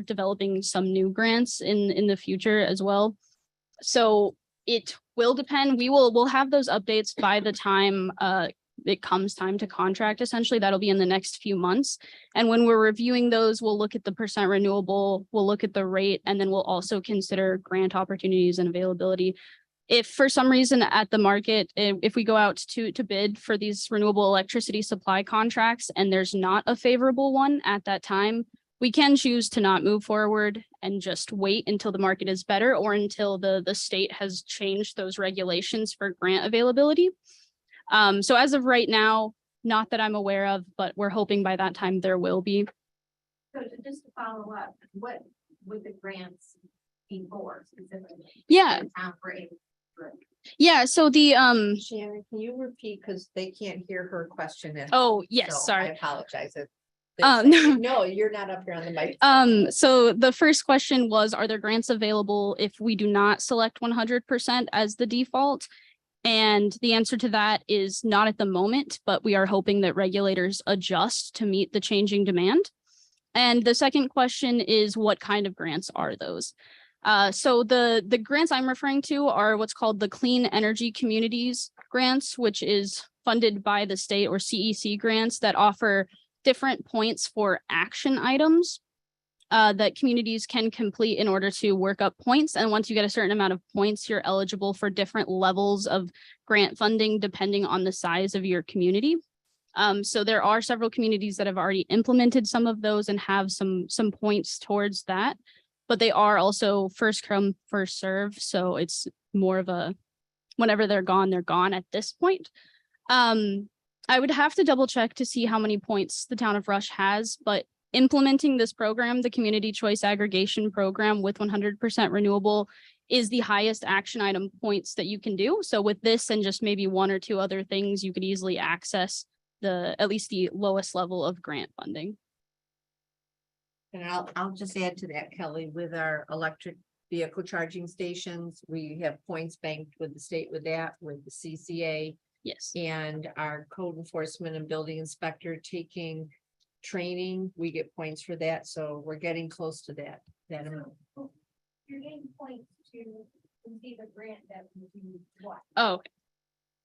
developing some new grants in the future as well. So it will depend. We'll have those updates by the time it comes time to contract. Essentially, that'll be in the next few months. And when we're reviewing those, we'll look at the percent renewable, we'll look at the rate, and then we'll also consider grant opportunities and availability. If for some reason at the market, if we go out to bid for these renewable electricity supply contracts and there's not a favorable one at that time, we can choose to not move forward and just wait until the market is better or until the state has changed those regulations for grant availability. So as of right now, not that I'm aware of, but we're hoping by that time there will be. So just to follow up, what would the grants be for specifically? Yeah. Yeah, so the Shannon, can you repeat, because they can't hear her question? oh, yes, So sorry. I apologize. No. No, you're not up here on the mic. So the first question was, are there grants available if we do not select 100% as the default? And the answer to that is not at the moment, but we are hoping that regulators adjust to meet the changing demand. And the second question is, what kind of grants are those? So the grants I'm referring to are what's called the Clean Energy Communities grants, which is funded by the state, or CEC grants that offer different points for action items that communities can complete in order to work up points. And once you get a certain amount of points, you're eligible for different levels of grant funding depending on the size of your community. So there are several communities that have already implemented some of those and have some points towards that, but they are also first come, first serve. So it's more of a, whenever they're gone at this point. I would have to double check to see how many points the town of Rush has, but implementing this program, the Community Choice Aggregation Program with 100% renewable, is the highest action item points that you can do. So with this and just maybe one or two other things, you could easily access at least the lowest level of grant funding. And I'll just add to that, Kelly, with our electric vehicle charging stations, we have points banked with the state with that, with the CCA. Yes. And our code enforcement and building inspector taking training, we get points for that. So we're getting close to that amount. You're getting points to receive a grant that would be what? Oh, okay.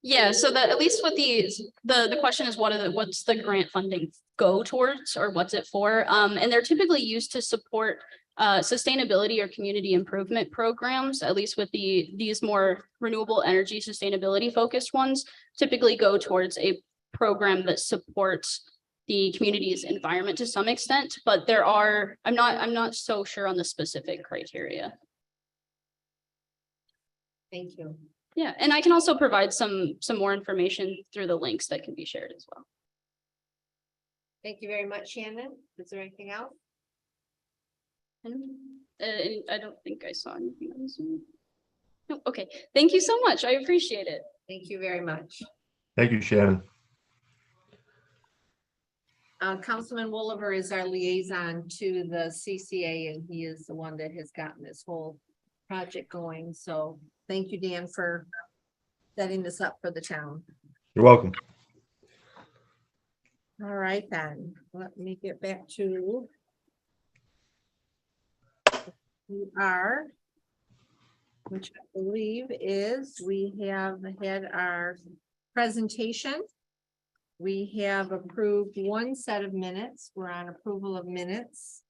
Yeah, so that at least with these, the question is what's the grant funding go towards, or what's it for? And they're typically used to support sustainability or community improvement programs, at least with these more renewable energy sustainability focused ones, typically go towards a program that supports the community's environment to some extent, but I'm not so sure on the specific criteria. Thank you. Yeah, and I can also provide some more information through the links that can be shared as well. Thank you very much, Shannon. Is there anything else? I don't think I saw anything on this one. No, okay. Thank you so much. I appreciate it. Thank you very much. Thank you, Shannon. Councilman Woolever is our liaison to the CCA, and he is the one that has gotten this whole project going. So thank you, Dan, for setting this up for the town. You're welcome. All right, then, let me get back to which I believe is, we have had our presentation. We have approved one set of minutes. We're on approval of minutes.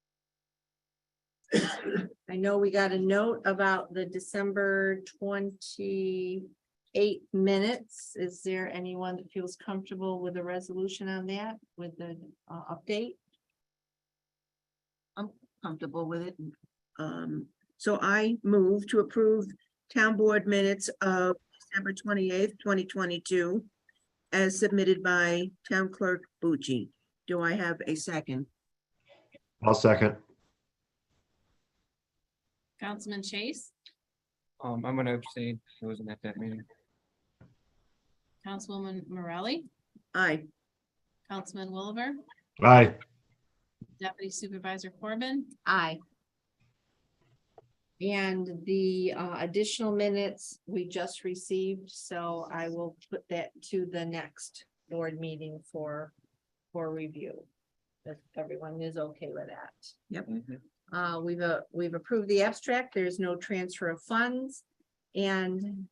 I know we got a note about the December 28th minutes. Is there anyone that feels comfortable with a resolution on that, with the update? I'm comfortable with it. So I move to approve town board minutes of December 28th, 2022, as submitted by Town Clerk Bucci. Do I have a second? I'll second. Councilman Chase, I'm gonna abstain. I wasn't at that meeting. Councilwoman Morelli, Aye. Councilman Williver, Aye. Deputy Supervisor Corbin, Aye. And the additional minutes we just received, so I will put that to the next board meeting for review. If everyone is okay with that. Yep. We've approved the abstract. There's no transfer of funds. And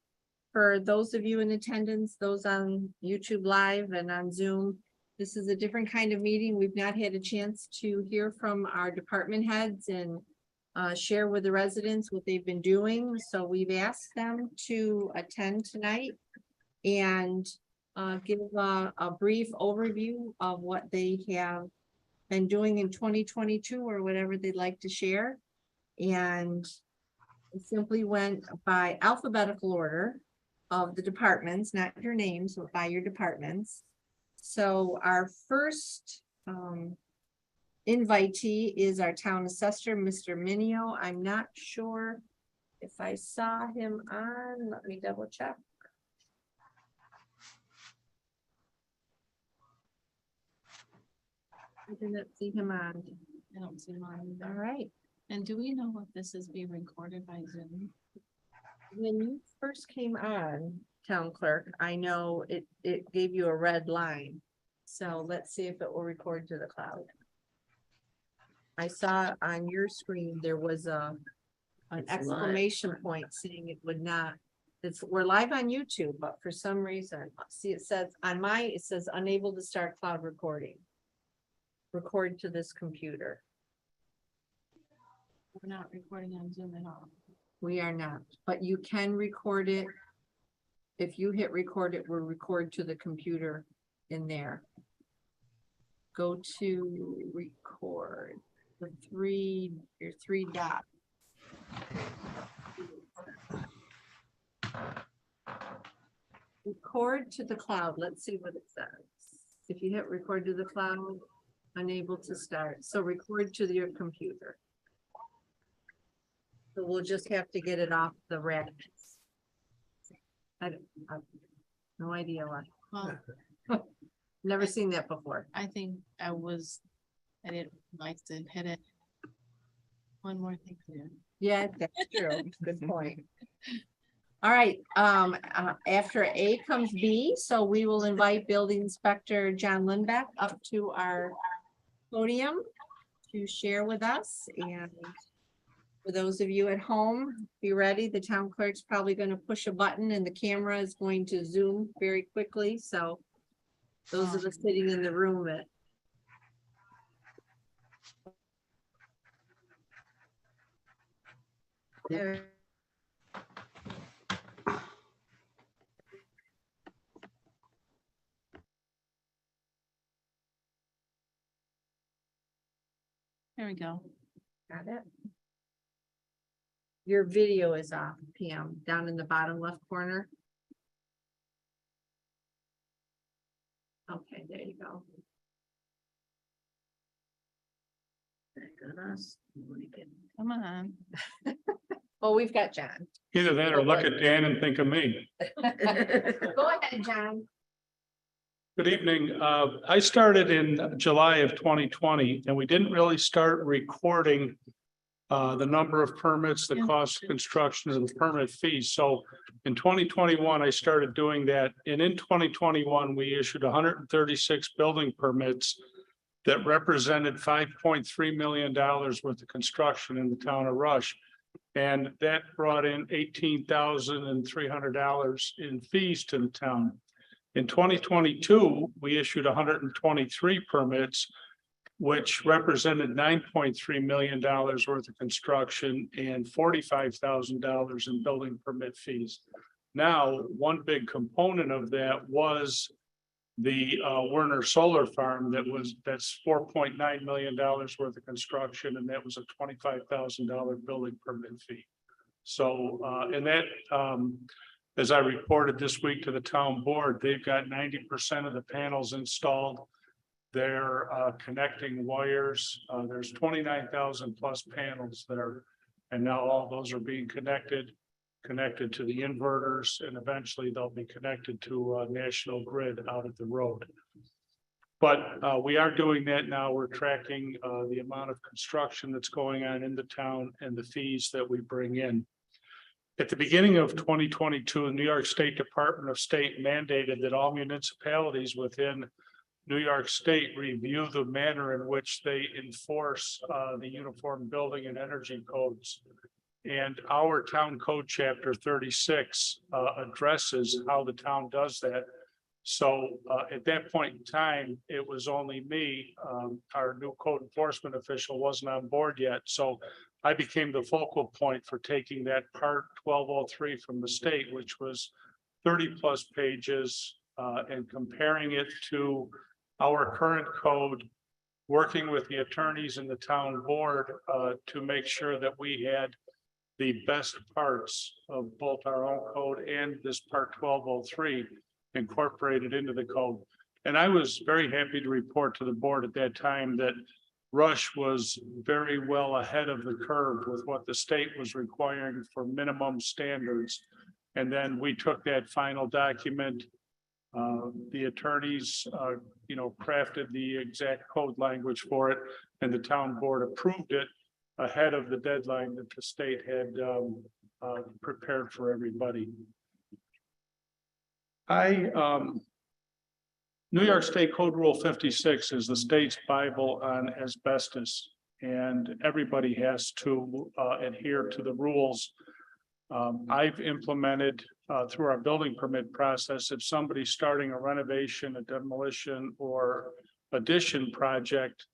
for those of you in attendance, those on YouTube Live and on Zoom, this is a different kind of meeting. We've not had a chance to hear from our department heads and share with the residents what they've been doing. So we've asked them to attend tonight and give a brief overview of what they have been doing in 2022 or whatever they'd like to share. And it simply went by alphabetical order of the departments, not your names, but by your departments. So our first invitee is our town assessor, Mr. Minio. I'm not sure if I saw him on, let me double check. I didn't see him on. I don't see mine All either. right. And do we know if this is being recorded by Zoom? When you first came on, town clerk, I know it gave you a red line. So let's see if it will record to the cloud. I saw on your screen, there was an It's live. exclamation point saying it would not. We're live on YouTube, but for some reason, see, it says on it says unable to start cloud recording. Record to this computer. We're not recording on Zoom at all. We are not, but you can record it. If you hit record, it will record to the computer in there. Go to record, your three dots. Record to the cloud. Let's see what it says. If you hit record to the cloud, unable to start. So record to your computer. So we'll just have to get it off the rack. I have no idea why. Well, Never seen that before. I think I didn't like to hit it. One more thing to do. Yeah, that's true. Good point. All right, after A comes B, so we will invite Building Inspector John Lindbeck up to our podium to share with us. And for those of you at home, be ready. The town clerk's probably going to push a button and the camera is going to zoom very quickly. So those of us sitting in the room that there. There we go. Got it. Your video is off, Pam, down in the bottom left corner. Okay, there you go. Come on. Well, we've got John. Either that or look at Dan and think of me. Go ahead, John. Good evening. I started in July of 2020, and we didn't really start recording the number of permits, the cost of construction, and the permit fees. So in 2021, I started doing that. And in 2021, we issued 136 building permits that represented $5.3 million worth of construction in the town of Rush. And that brought in $18,300 in fees to the town. In 2022, we issued 123 permits, which represented $9.3 million worth of construction and $45,000 in building permit fees. Now, one big component of that was the Werner Solar Farm that's $4.9 million worth of construction, and that was a $25,000 building permit fee. So, and that, as I reported this week to the town board, they've got 90% of the panels installed. They're connecting wires. There's 29,000 plus panels there. And now all those are being connected to the inverters, and eventually they'll be connected to a national grid out at the road. But we are doing that now. We're tracking the amount of construction that's going on in the town and the fees that we bring in. At the beginning of 2022, the New York State Department of State mandated that all municipalities within New York State review the manner in which they enforce the Uniform Building and Energy Codes. And our town code chapter 36 addresses how the town does that. So at that point in time, it was only me. Our new code enforcement official wasn't on board yet. So I became the focal point for taking that part 1203 from the state, which was 30 plus pages, and comparing it to our current code, working with the attorneys in the town board to make sure that we had the best parts of both our own code and this part 1203 incorporated into the code. And I was very happy to report to the board at that time that Rush was very well ahead of the curve with what the state was requiring for minimum standards. And then we took that final document. The attorneys, crafted the exact code language for it, and the town board approved it ahead of the deadline that the state had prepared for everybody. New York State Code Rule 56 is the state's Bible on asbestos, and everybody has to adhere to the rules. I've implemented through our building permit process, if somebody's starting a renovation, a demolition, or addition project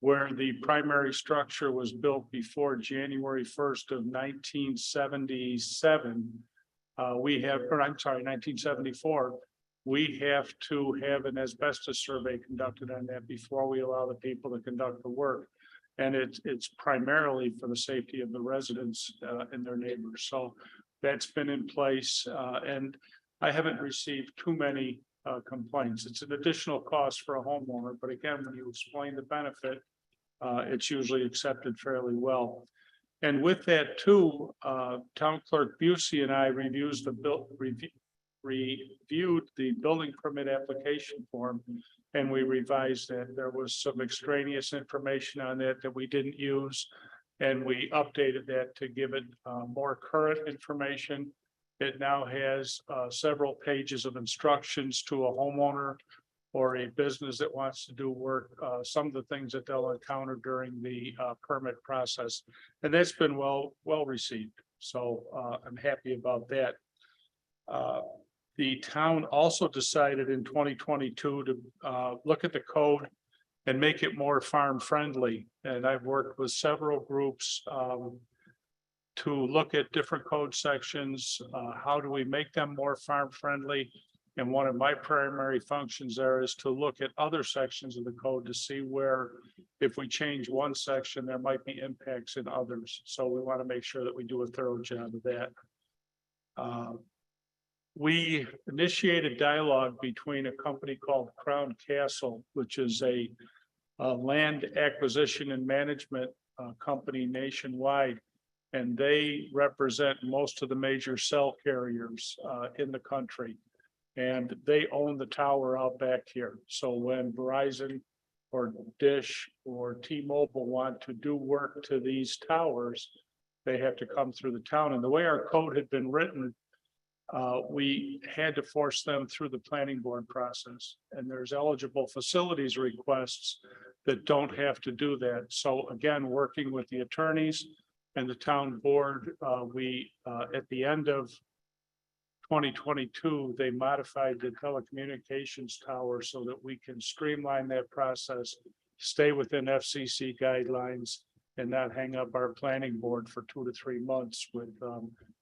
where the primary structure was built before January 1st of 1977, 1974, we have to have an asbestos survey conducted on that before we allow the people to conduct the work. And it's primarily for the safety of the residents and their neighbors. So that's been in place, and I haven't received too many complaints. It's an additional cost for a homeowner, but again, when you explain the benefit, it's usually accepted fairly well. And with that too, Town Clerk Busey and I reviewed the building permit application form, and we revised that. There was some extraneous information on that that we didn't use, and we updated that to give it more current information. It now has several pages of instructions to a homeowner or a business that wants to do work, some of the things that they'll encounter during the permit process. And that's been well received. So I'm happy about that. The town also decided in 2022 to look at the code and make it more farm friendly. And I've worked with several groups to look at different code sections. How do we make them more farm friendly? And one of my primary functions there is to look at other sections of the code to see where, if we change one section, there might be impacts in others. So we want to make sure that we do a thorough job of that. We initiated dialogue between a company called Crown Castle, which is a land acquisition and management company nationwide. And they represent most of the major cell carriers in the country. And they own the tower out back here. So when Verizon or Dish or T-Mobile want to do work to these towers, they have to come through the town. And the way our code had been written, we had to force them through the planning board process. And there's eligible facilities requests that don't have to do that. So again, working with the attorneys and the town board, we at the end of 2022, they modified the telecommunications tower so that we can streamline that process, stay within FCC guidelines, and not hang up our planning board for 2 to 3 months with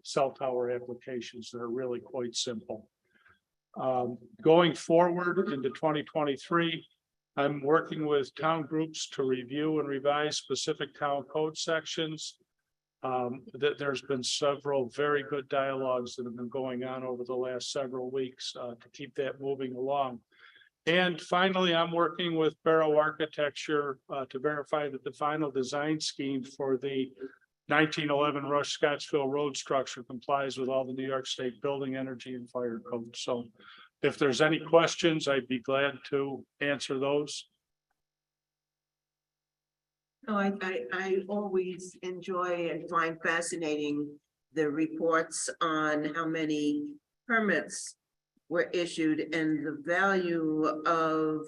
cell tower applications that are really quite simple. Going forward into 2023, I'm working with town groups to review and revise specific town code sections. There's been several very good dialogues that have been going on over the last several weeks to keep that moving along. And finally, I'm working with Barrow Architecture to verify that the final design scheme for the 1911 Rush Scottsville Road structure complies with all the New York State Building, Energy, and Fire codes. So if there's any questions, I'd be glad to answer those. No, I always enjoy and find fascinating the reports on how many permits were issued and the value of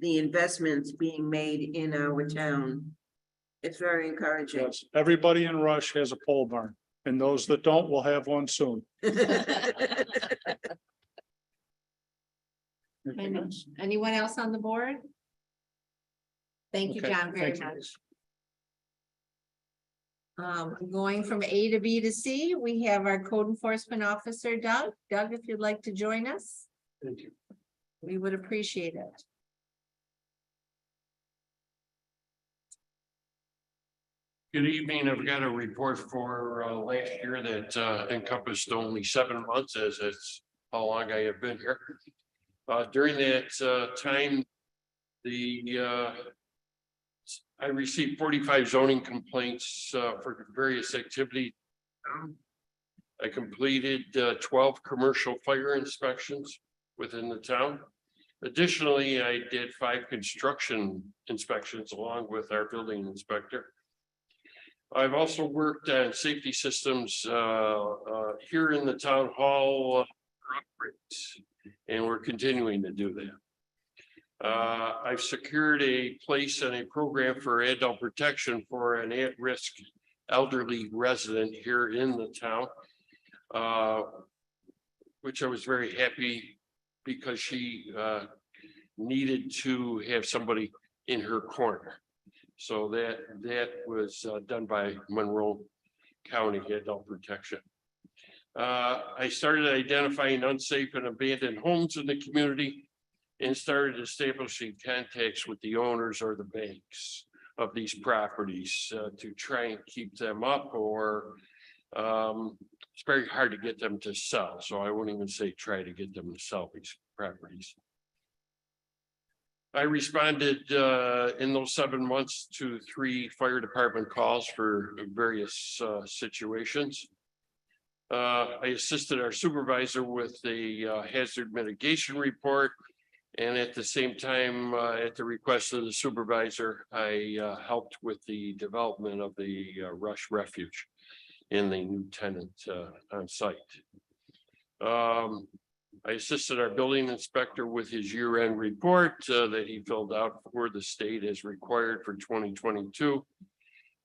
the investments being made in our town. It's very encouraging. Yes, everybody in Rush has a pole barn, and those that don't will have one soon. Anyone else on the board? Thank you, Okay, John, very thank you. much. Going from A to B to C, we have our code enforcement officer, Doug. Doug, if you'd like to join us, Thank you. we would appreciate it. Good evening. I've got a report for last year that encompassed only 7 months, as it's how long I have been here. During that time, I received 45 zoning complaints for various activities. I completed 12 commercial fire inspections within the town. Additionally, I did 5 construction inspections along with our building inspector. I've also worked on safety systems here in the town hall upgrades, and we're continuing to do that. I've secured a place and a program for adult protection for an at-risk elderly resident here in the town, which I was very happy because she needed to have somebody in her corner. So that was done by Monroe County Adult Protection. I started identifying unsafe and abandoned homes in the community and started establishing contacts with the owners or the banks of these properties to try and keep them up, or it's very hard to get them to sell. So I won't even say try to get them to sell these properties. I responded in those 7 months to 3 fire department calls for various situations. I assisted our supervisor with the hazard mitigation report. And at the same time, at the request of the supervisor, I helped with the development of the Rush Refuge in the new tenant on site. I assisted our building inspector with his year-end report that he filled out for the state as required for 2022.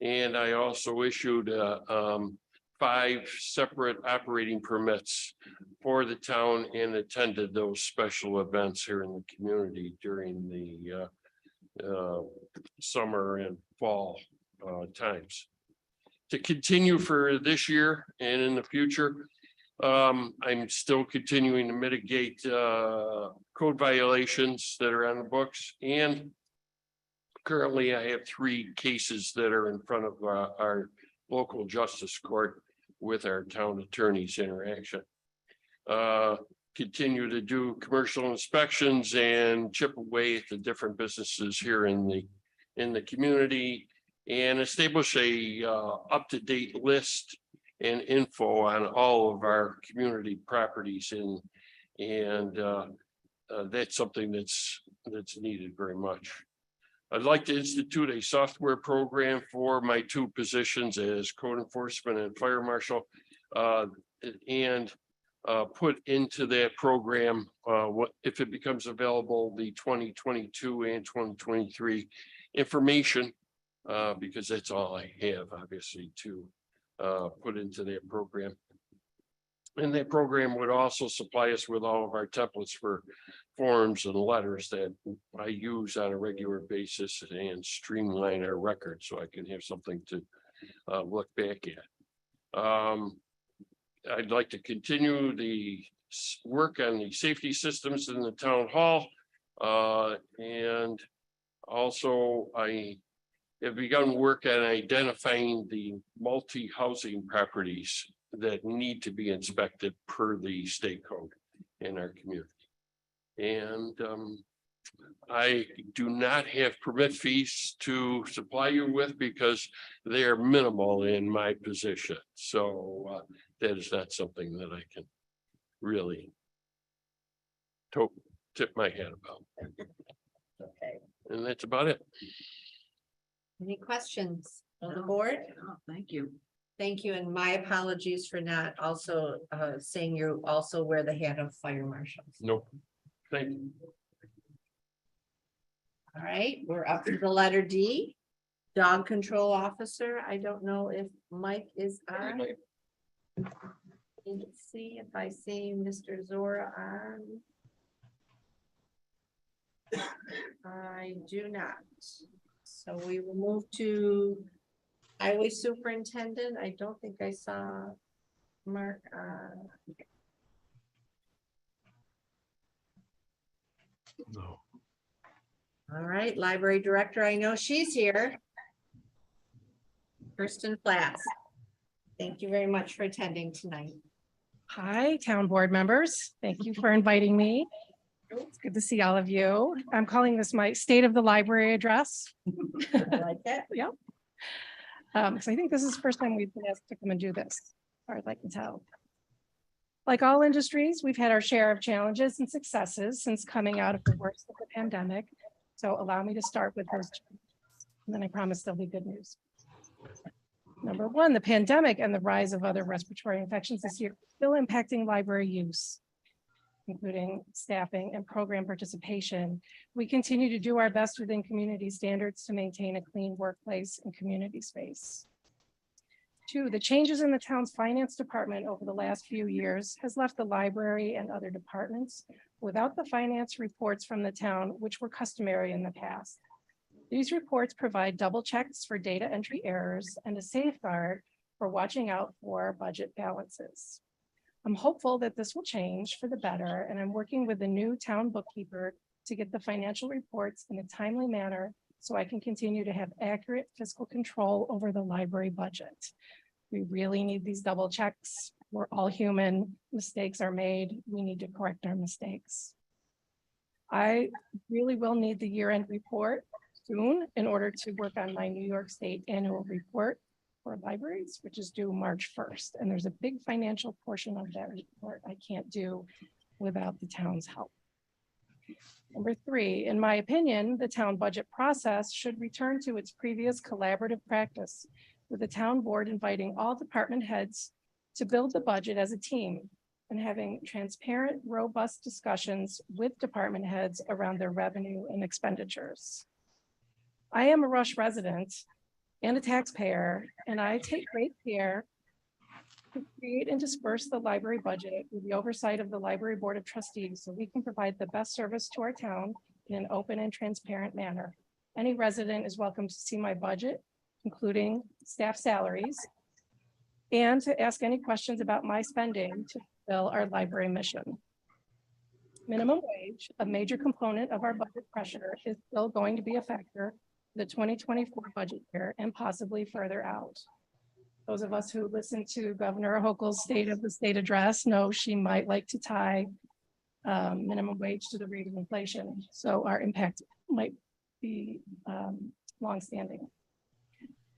And I also issued 5 separate operating permits for the town and attended those special events here in the community during the summer and fall times. To continue for this year and in the future, I'm still continuing to mitigate code violations that are on the books, and currently I have 3 cases that are in front of our local justice court with our town attorney's interaction. Continue to do commercial inspections and chip away at the different businesses here in the community, and establish a up-to-date list and info on all of our community properties and that's something that's needed very much. I'd like to institute a software program for my 2 positions as code enforcement and fire marshal, and put into that program, what if it becomes available, the 2022 and 2023 information, because that's all I have, obviously, to put into that program. And that program would also supply us with all of our templates for forms and letters that I use on a regular basis and streamline our records so I can have something to look back at. I'd like to continue the work on the safety systems in the town hall. And also I have begun work on identifying the multi-housing properties that need to be inspected per the state code in our community. And I do not have permit fees to supply you with because they are minimal in my position. So that is not something that I can really tip my hat about. Okay. And that's about it. Any questions on the board? Oh, thank you. Thank you, and my apologies for not also saying you also wear the hat of fire marshals. Nope. Thank you. All right, we're up to the letter D. Dog control officer. I don't know if Mike is on. Let's see if I see Mr. Zora on. I do not. So we will move to highway superintendent. I don't think I saw Mark. No. All right, library director. I know she's here. Kirsten Platts. Thank you very much for attending tonight. Hi, town board members. Thank you for inviting me. It's good to see all of you. I'm calling this my state of the library address. I like that. Yep. So I think this is the first time we've been asked to come and do this, as far as I can tell. Like all industries, we've had our share of challenges and successes since coming out of the worst of the pandemic. So allow me to start with those, and then I promise there'll be good news. Number one, the pandemic and the rise of other respiratory infections this year still impacting library use, including staffing and program participation. We continue to do our best within community standards to maintain a clean workplace and community space. Two, the changes in the town's finance department over the last few years has left the library and other departments without the finance reports from the town, which were customary in the past. These reports provide double checks for data entry errors and a safeguard for watching out for budget balances. I'm hopeful that this will change for the better, and I'm working with the new town bookkeeper to get the financial reports in a timely manner so I can continue to have accurate fiscal control over the library budget. We really need these double checks. We're all human. Mistakes are made. We need to correct our mistakes. I really will need the year-end report soon in order to work on my New York State annual report for libraries, which is due March 1st. And there's a big financial portion of that report I can't do without the town's help. Number three, in my opinion, the town budget process should return to its previous collaborative practice, with the town board inviting all department heads to build the budget as a team and having transparent, robust discussions with department heads around their revenue and expenditures. I am a Rush resident and a taxpayer, and I take great care to create and disperse the library budget with the oversight of the Library Board of Trustees so we can provide the best service to our town in an open and transparent manner. Any resident is welcome to see my budget, including staff salaries, and to ask any questions about my spending to fulfill our library mission. Minimum wage, a major component of our budget pressure, is still going to be a factor for the 2024 budget year and possibly further out. Those of us who listened to Governor Hochul's State of the State address know she might like to tie minimum wage to the rate of inflation. So our impact might be longstanding.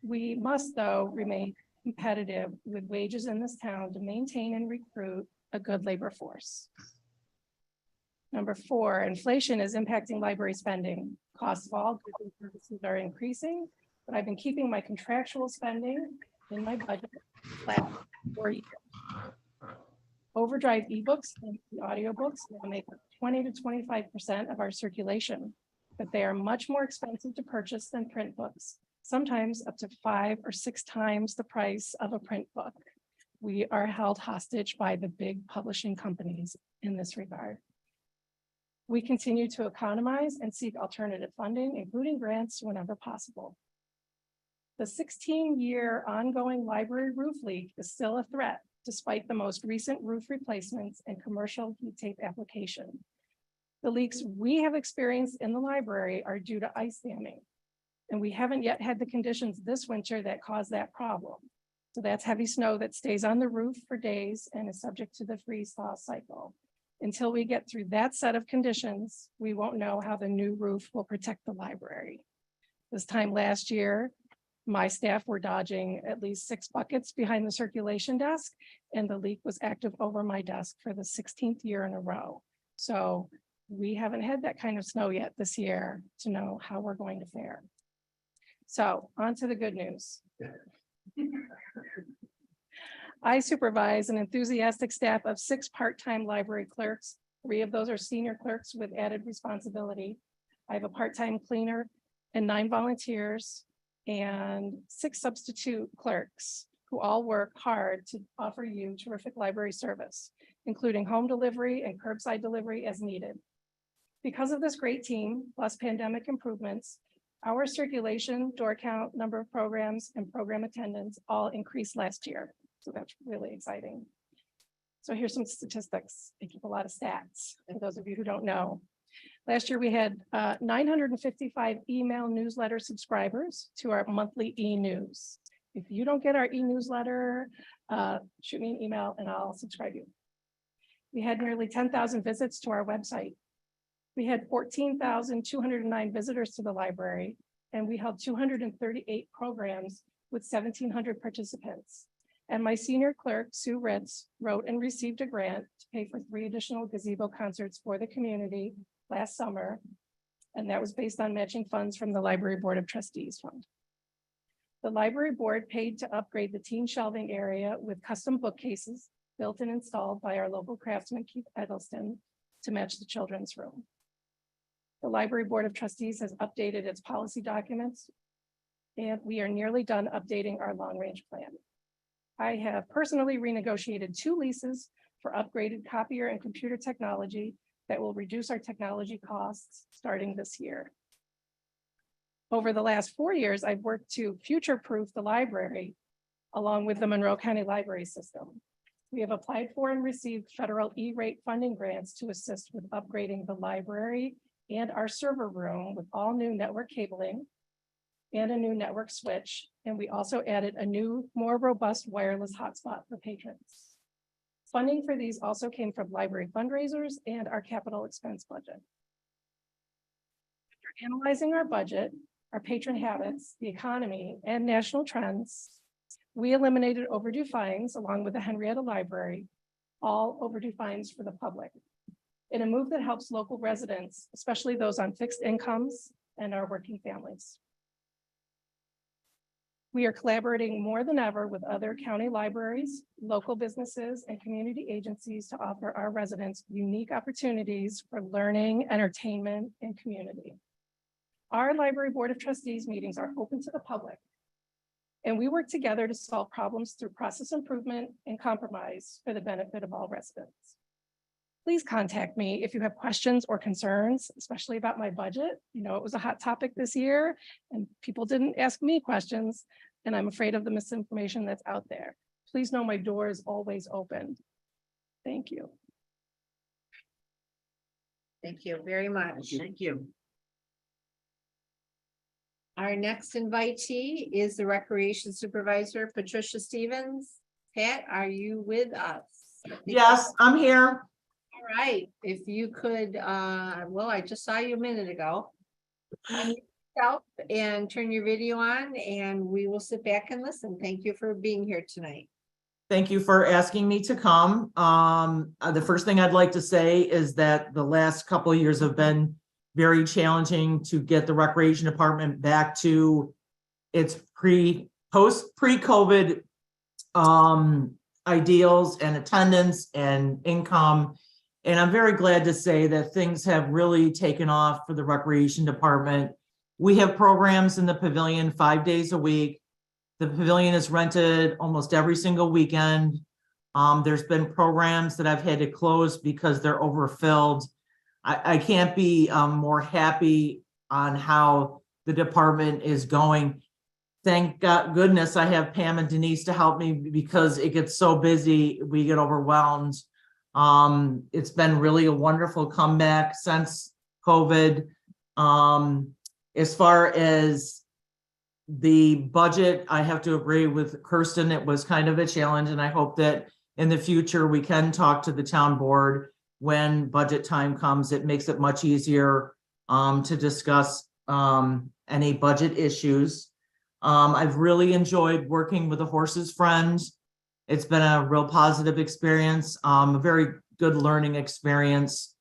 We must, though, remain competitive with wages in this town to maintain and recruit a good labor force. Number four, inflation is impacting library spending. Costs of all goods and services are increasing, but I've been keeping my contractual spending in my budget flat for years. Overdrive ebooks and audiobooks will make 20 to 25% of our circulation, but they are much more expensive to purchase than print books, sometimes up to 5 or 6 times the price of a print book. We are held hostage by the big publishing companies in this regard. We continue to economize and seek alternative funding, including grants whenever possible. The 16-year ongoing library roof leak is still a threat, despite the most recent roof replacements and commercial heat tape application. The leaks we have experienced in the library are due to ice damming. And we haven't yet had the conditions this winter that cause that problem. So that's heavy snow that stays on the roof for days and is subject to the freeze-thaw cycle. Until we get through that set of conditions, we won't know how the new roof will protect the library. This time last year, my staff were dodging at least 6 buckets behind the circulation desk, and the leak was active over my desk for the 16th year in a row. So we haven't had that kind of snow yet this year to know how we're going to fare. So on to the good news. I supervise an enthusiastic staff of 6 part-time library clerks. 3 of those are senior clerks with added responsibility. I have a part-time cleaner and 9 volunteers and 6 substitute clerks who all work hard to offer you terrific library service, including home delivery and curbside delivery as needed. Because of this great team, plus pandemic improvements, our circulation, door count, number of programs, and program attendance all increased last year. So that's really exciting. So here's some statistics. I keep a lot of stats for those of you who don't know. Last year, we had 955 email newsletter subscribers to our monthly e-news. If you don't get our e-newsletter, shoot me an email and I'll subscribe you. We had nearly 10,000 visits to our website. We had 14,209 visitors to the library, and we held 238 programs with 1,700 participants. And my senior clerk, Sue Ritz, wrote and received a grant to pay for 3 additional gazebo concerts for the community last summer. And that was based on matching funds from the Library Board of Trustees Fund. The library board paid to upgrade the teen shelving area with custom bookcases built and installed by our local craftsman, Keith Eggleston, to match the children's room. The Library Board of Trustees has updated its policy documents, and we are nearly done updating our long-range plan. I have personally renegotiated 2 leases for upgraded copier and computer technology that will reduce our technology costs starting this year. Over the last 4 years, I've worked to future-proof the library along with the Monroe County Library System. We have applied for and received federal E-rate funding grants to assist with upgrading the library and our server room with all new network cabling and a new network switch. And we also added a new, more robust wireless hotspot for patrons. Funding for these also came from library fundraisers and our capital expense budget. After analyzing our budget, our patron habits, the economy, and national trends, we eliminated overdue fines along with the Henrietta Library, all overdue fines for the public, in a move that helps local residents, especially those on fixed incomes and our working families. We are collaborating more than ever with other county libraries, local businesses, and community agencies to offer our residents unique opportunities for learning, entertainment, and community. Our Library Board of Trustees meetings are open to the public, and we work together to solve problems through process improvement and compromise for the benefit of all residents. Please contact me if you have questions or concerns, especially about my budget. You know, it was a hot topic this year and people didn't ask me questions, and I'm afraid of the misinformation that's out there. Please know my door is always open. Thank you. Thank you very much. Thank you. Our next invitee is the Recreation Supervisor, Patricia Stevens. Pat, are you with us? Yes, I'm here. All right, if you could, well, I just saw you a minute ago. Unmute yourself and turn your video on, and we will sit back and listen. Thank you for being here tonight. Thank you for asking me to come. The first thing I'd like to say is that the last couple of years have been very challenging to get the Recreation Department back to its pre-COVID ideals and attendance and income. And I'm very glad to say that things have really taken off for the Recreation Department. We have programs in the pavilion 5 days a week. The pavilion is rented almost every single weekend. There's been programs that I've had to close because they're overfilled. I can't be more happy on how the department is going. Thank goodness I have Pam and Denise to help me because it gets so busy, we get overwhelmed. It's been really a wonderful comeback since COVID. As far as The budget, I have to agree with Kirsten, it was kind of a challenge, and I hope that in the future, we can talk to the town board when budget time comes. It makes it much easier to discuss any budget issues. I've really enjoyed working with the Horses Friend. It's been a real positive experience, a very good learning experience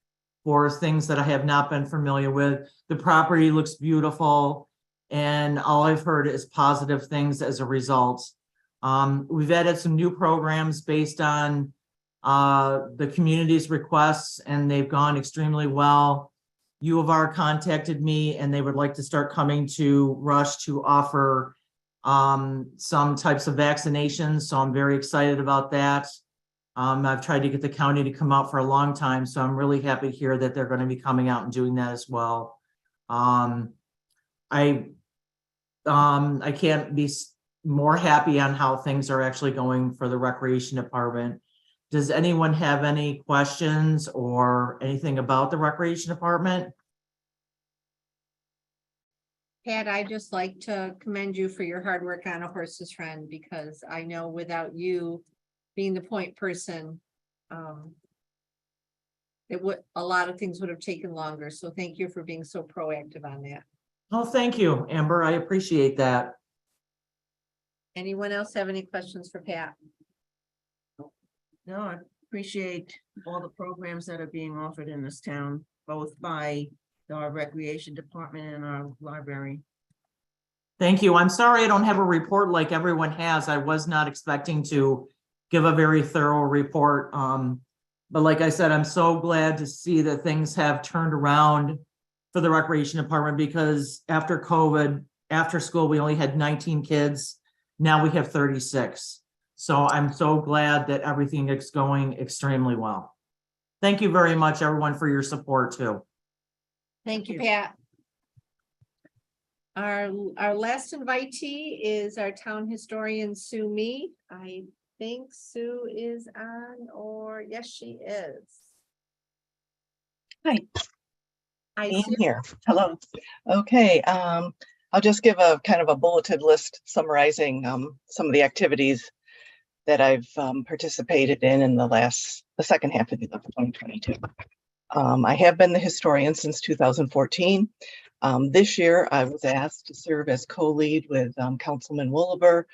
for things that I have not been familiar with. The property looks beautiful, and all I've heard is positive things as a result. We've added some new programs based on the community's requests, and they've gone extremely well. U of R contacted me, and they would like to start coming to Rush to offer some types of vaccinations, so I'm very excited about that. I've tried to get the county to come out for a long time, so I'm really happy to hear that they're going to be coming out and doing that as well. I can't be more happy on how things are actually going for the recreation department. Does anyone have any questions or anything about the recreation department? Pat, I'd just like to commend you for your hard work on A Horse's Friend, because I know without you being the point person, a lot of things would have taken longer. So thank you for being so proactive on that. Oh, thank you, Amber. I appreciate that. Anyone else have any questions for Pat? No, I appreciate all the programs that are being offered in this town, both by our recreation department and our library. Thank you. I'm sorry I don't have a report like everyone has. I was not expecting to give a very thorough report. But like I said, I'm so glad to see that things have turned around for the recreation department, because after COVID, after school, we only had 19 kids. Now we have 36. So I'm so glad that everything is going extremely well. Thank you very much, everyone, for your support too. Thank you, Pat. Our last invitee is our town historian, Sue Mee. I think Sue is on, or yes, she is. Hi. Hi, Ian Sue. here. Hello. Okay, I'll just give a kind of a bulleted list summarizing some of the activities that I've participated in the second half of 2022. I have been the historian since 2014. This year, I was asked to serve as co-lead with Councilman Woolaber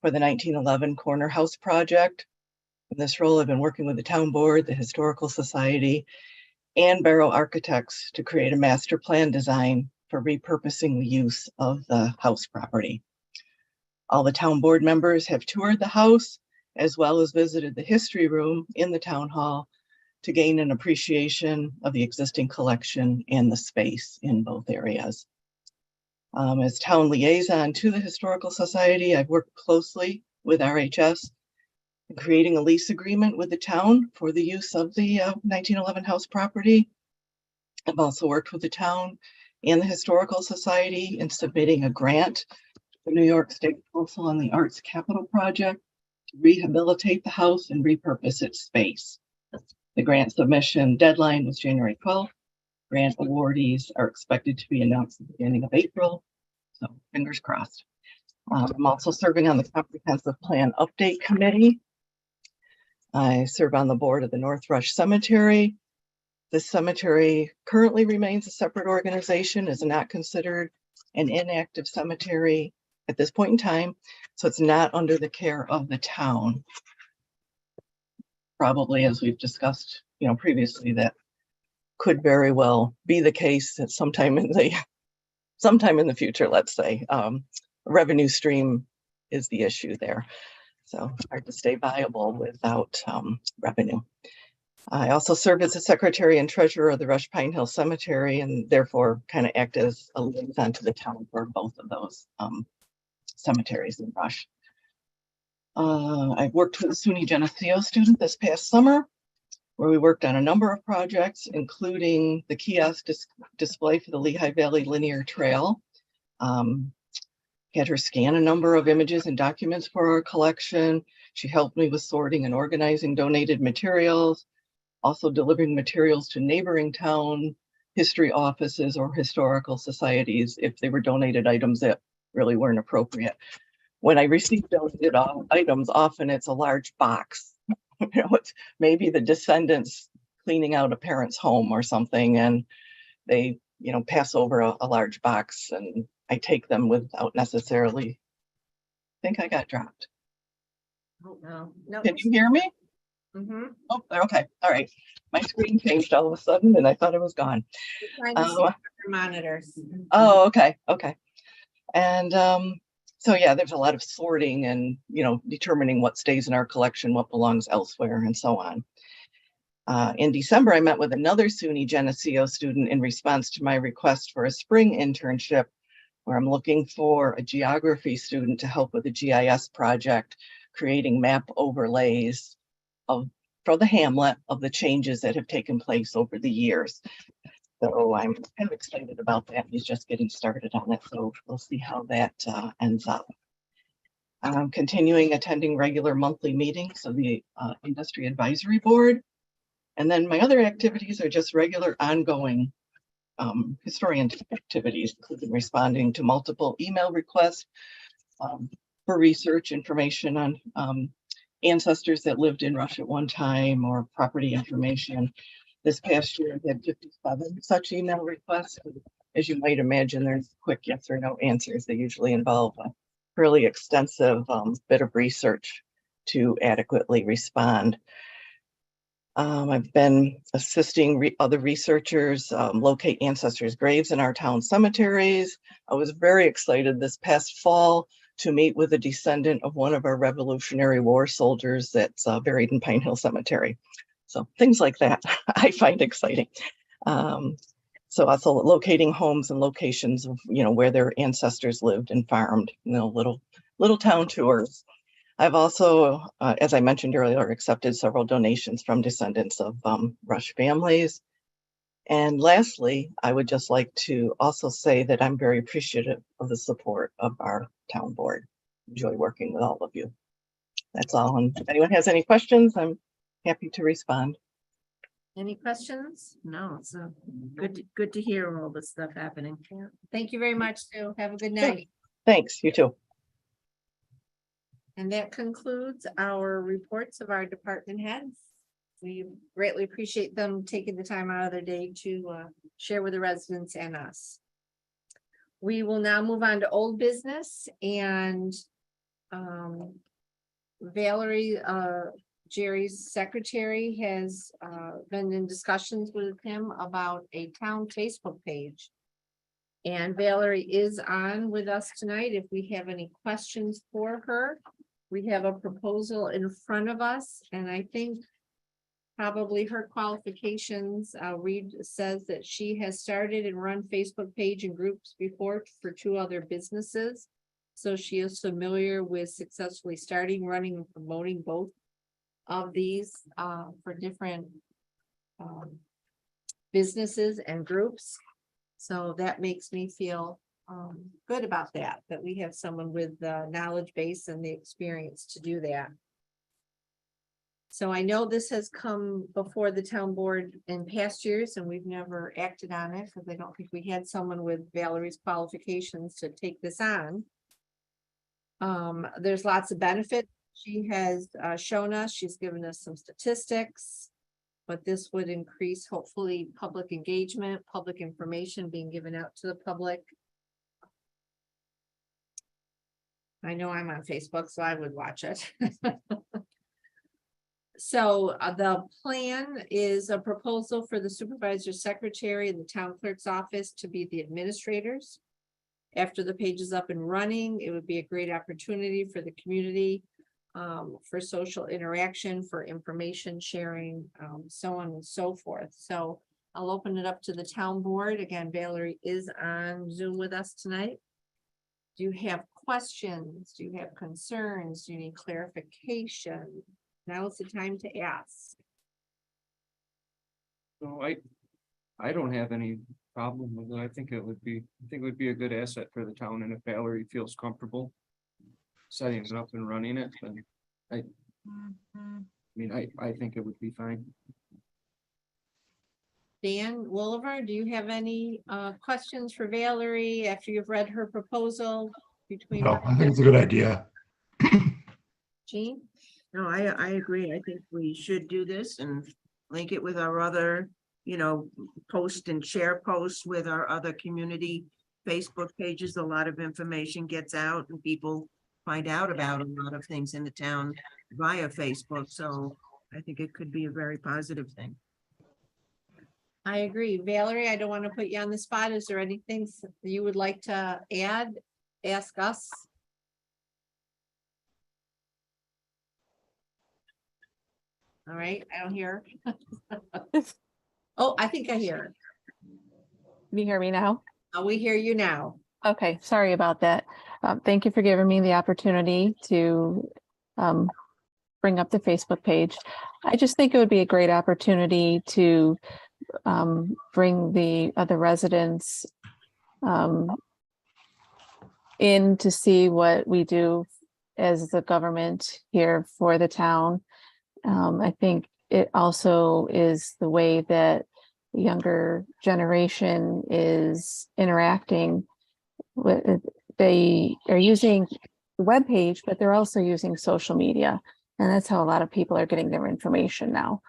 for the 1911 Corner House project. In this role, I've been working with the town board, the Historical Society, and Barrow Architects to create a master plan design for repurposing the use of the house property. All the town board members have toured the house, as well as visited the history room in the town hall to gain an appreciation of the existing collection and the space in both areas. As town liaison to the Historical Society, I've worked closely with RHS in creating a lease agreement with the town for the use of the 1911 house property. I've also worked with the town and the Historical Society in submitting a grant to the New York State Council on the Arts Capital Project to rehabilitate the house and repurpose its space. The grant submission deadline was January 12th. Grant awardees are expected to be announced at the beginning of April, so fingers crossed. I'm also serving on the Comprehensive Plan Update Committee. I serve on the board of the North Rush Cemetery. The cemetery currently remains a separate organization, is not considered an inactive cemetery at this point in time, so it's not under the care of the town. Probably, as we've discussed, previously, that could very well be the case at sometime in the future, let's say. Revenue stream is the issue there. So hard to stay viable without revenue. I also serve as the secretary and treasurer of the Rush Pine Hill Cemetery, and therefore kind of act as a liaison to the town for both of those cemeteries in Rush. I've worked with a SUNY Geneseo student this past summer, where we worked on a number of projects, including the kiosk display for the Lehigh Valley Linear Trail. Had her scan a number of images and documents for our collection. She helped me with sorting and organizing donated materials, also delivering materials to neighboring town history offices or historical societies if they were donated items that really weren't appropriate. When I receive those items, often it's a large box. You know, it's maybe the descendants cleaning out a parent's home or something, and they, you know, pass over a large box, and I take them without necessarily think I got dropped. Oh, no, no. Can you hear me? Mhm. Oh, okay. All right. My screen changed all of a sudden and I thought it was gone. We're trying to see Uh, our monitors. Oh, okay. Okay. And so yeah, there's a lot of sorting and, you know, determining what stays in our collection, what belongs elsewhere, and so on. In December, I met with another SUNY Geneseo student in response to my request for a spring internship, where I'm looking for a geography student to help with a GIS project, creating map overlays for the hamlet of the changes that have taken place over the years. So I'm kind of excited about that. He's just getting started on it, so we'll see how that ends up. I'm continuing attending regular monthly meetings of the Industry Advisory Board. And then my other activities are just regular ongoing historian activities, including responding to multiple email requests for research information on ancestors that lived in Rush at one time, or property information. This past year, I had 57 such email requests. As you might imagine, there's quick yes or no answers. They usually involve a fairly extensive bit of research to adequately respond. I've been assisting other researchers locate ancestors' graves in our town cemeteries. I was very excited this past fall to meet with a descendant of one of our Revolutionary War soldiers that's buried in Pine Hill Cemetery. So things like that I find exciting. So also locating homes and locations of, you know, where their ancestors lived and farmed, you know, little town tours. I've also, as I mentioned earlier, accepted several donations from descendants of Rush families. And lastly, I would just like to also say that I'm very appreciative of the support of our town board. Enjoy working with all of you. That's all. And if anyone has any questions, I'm happy to respond. Any questions? No, so good to hear all this stuff happening. Yeah. Thank you very much, Sue. Have a good night. Thanks, you too. And that concludes our reports of our department heads. We greatly appreciate them taking the time out of their day to share with the residents and us. We will now move on to old business, and Valerie, Jerry's secretary, has been in discussions with him about a town Facebook page. And Valerie is on with us tonight. If we have any questions for her, we have a proposal in front of us, and I think probably her qualifications, Reed says that she has started and run Facebook page and groups before for 2 other businesses. So she is familiar with successfully starting, running, and promoting both of these for different businesses and groups. So that makes me feel good about that we have someone with the knowledge base and the experience to do that. So I know this has come before the town board in past years, and we've never acted on it because I don't think we had someone with Valerie's qualifications to take this on. There's lots of benefit. She has shown us, she's given us some statistics, but this would increase hopefully public engagement, public information being given out to the public. I know I'm on Facebook, so I would watch it. So the plan is a proposal for the supervisor secretary and the town clerk's office to be the administrators. After the page is up and running, it would be a great opportunity for the community for social interaction, for information sharing, so on and so forth. So I'll open it up to the town board. Again, Valerie is on Zoom with us tonight. Do you have questions? Do you have concerns? Do you need clarification? Now is the time to ask. So I don't have any problem with it. I think it would be a good asset for the town, and if Valerie feels comfortable setting it up and running it, then I think it would be fine. Dan Wolliver, do you have any questions for Valerie after you've read her proposal? between? No, I think it's a good idea. Jean? No, I agree. I think we should do this and link it with our other, post and share posts with our other community Facebook pages. A lot of information gets out and people find out about a lot of things in the town via Facebook. So I think it could be a very positive thing. I agree. Valerie, I don't want to put you on the spot. Is there anything you would like to add? Ask us? All right, I don't hear. Oh, I think I hear. Can you hear me now? We hear you now. Okay, sorry about that. Thank you for giving me the opportunity to bring up the Facebook page. I just think it would be a great opportunity to bring the other residents in to see what we do as the government here for the town. I think it also is the way that the younger generation is interacting with. They are using the webpage, but they're also using social media. And that's how a lot of people are getting their information now.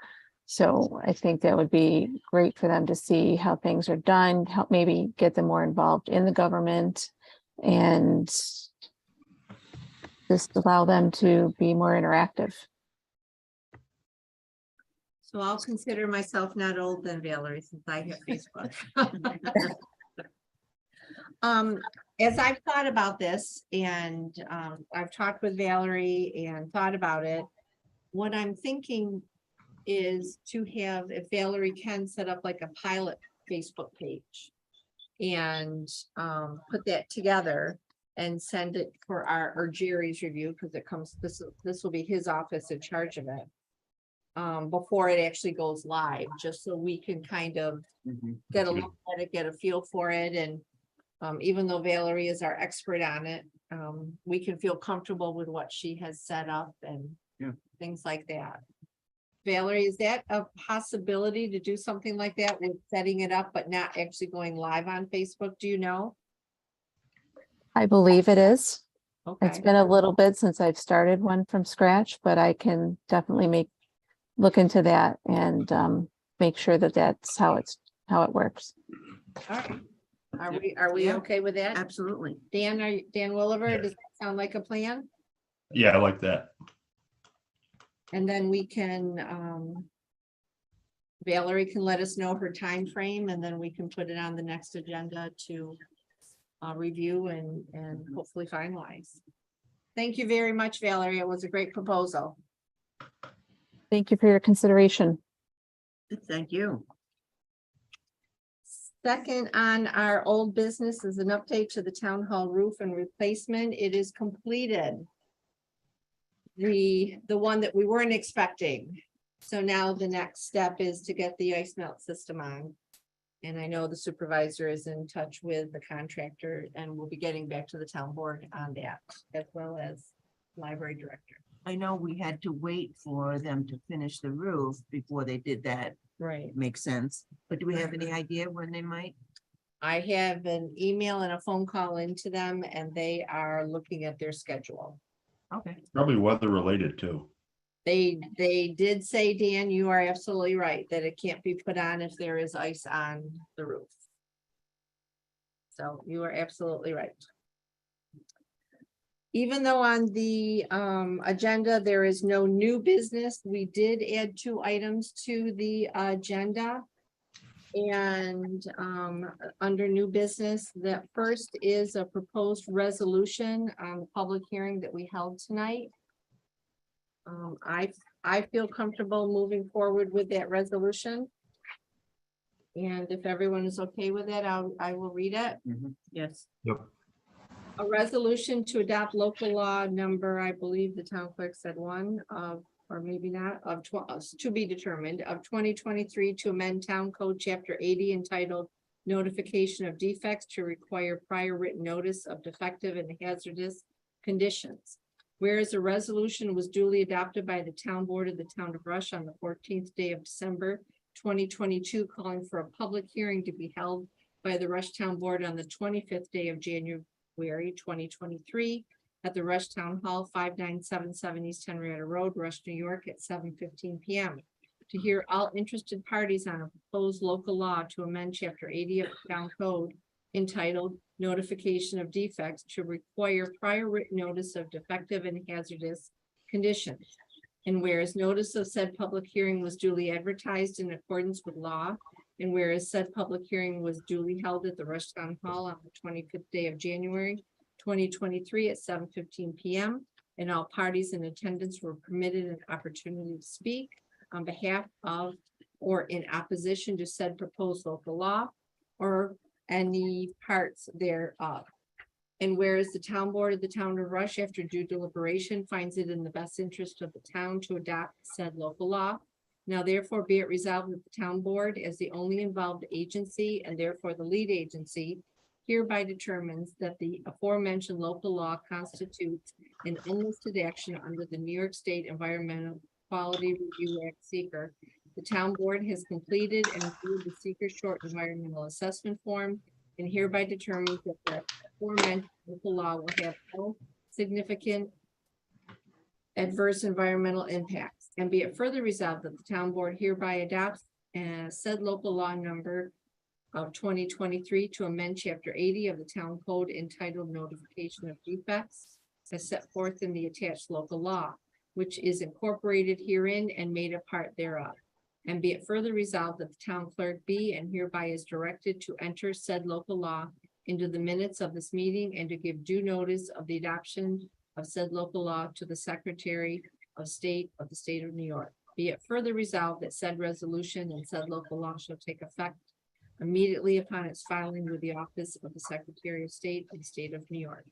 So I think that would be great for them to see how things are done, help maybe get them more involved in the government and just allow them to be more interactive. So I'll consider myself not old then, Valerie, since I have Facebook. As I've thought about this and I've talked with Valerie and thought about it, what I'm thinking is to have, if Valerie can set up like a pilot Facebook page and put that together and send it for our Jerry's review, because it comes, this will be his office in charge of it. Before it actually goes live, just so we can kind of get a look at it, get a feel for it. And even though Valerie is our expert on it, we can feel comfortable with what she has set up and things like that. Valerie, is that a possibility to do something like that with setting it up, but not actually going live on Facebook? Do you know? I believe it is. Okay. It's been a little bit since I've started one from scratch, but I can definitely look into that and make sure that that's how it works. All right. Are we okay with that? Absolutely. Dan, Dan Williver, does that sound like a plan? Yeah, I like that. And then we can, Valerie can let us know her time frame, and then we can put it on the next agenda to review and hopefully finalize. Thank you very much, Valerie. It was a great proposal. Thank you for your consideration. Thank you. Second on our old business is an update to the town hall roof and replacement. It is completed. The one that we weren't expecting. So now the next step is to get the ice melt system on. And I know the supervisor is in touch with the contractor and we'll be getting back to the town board on that, as well as library director. I know we had to wait for them to finish the roof before they did that. Right. Makes sense. But do we have any idea when they might? I have an email and a phone call into them and they are looking at their schedule. Okay. Probably weather related too. They did say, Dan, you are absolutely right, that it can't be put on if there is ice on the roof. So you are absolutely right. Even though on the agenda, there is no new business, we did add 2 items to the agenda. And under new business, the first is a proposed resolution on the public hearing that we held tonight. I feel comfortable moving forward with that resolution. And if everyone is okay with it, I will read it. Yes. Yep. A resolution to adopt local law number, I believe the town clerk said 1 of, or maybe not, of to be determined of 2023 to amend town code chapter 80 entitled notification of defects to require prior written notice of defective and hazardous conditions. Whereas a resolution was duly adopted by the town board of the town of Rush on the 14th day of December 2022, calling for a public hearing to be held by the Rush Town Board on the 25th day of January February 2023 at the Rush Town Hall, 5977 East Henrietta Road, Rush, New York at 7:15 PM. To hear all interested parties on a proposed local law to amend chapter 80 of the town code entitled Notification of Defects to require prior written notice of defective and hazardous conditions. And whereas notice of said public hearing was duly advertised in accordance with law, and whereas said public hearing was duly held at the Rush Town Hall on the 25th day of January 2023 at 7:15 PM, and all parties in attendance were permitted an opportunity to speak on behalf of or in opposition to said proposed local law or any parts thereof. And whereas the town board of the town of Rush, after due deliberation, finds it in the best interest of the town to adopt said local law. Now therefore be it resolved that the town board, as the only involved agency and therefore the lead agency, hereby determines that the aforementioned local law constitutes an unlisted action under the New York State Environmental Quality Review Act seeker. The town board has completed and reviewed the seeker short environmental assessment form and hereby determines that the aforementioned local law will have no significant adverse environmental impacts. And be it further resolved that the town board hereby adopts said local law number of 2023 to amend chapter 80 of the town code entitled Notification of Defects as set forth in the attached local law, which is incorporated herein and made a part thereof. And be it further resolved that the town clerk be and hereby is directed to enter said local law into the minutes of this meeting and to give due notice of the adoption of said local law to the Secretary of State of the State of New York. Be it further resolved that said resolution and said local law shall take effect immediately upon its filing with the office of the Secretary of State of the State of New York.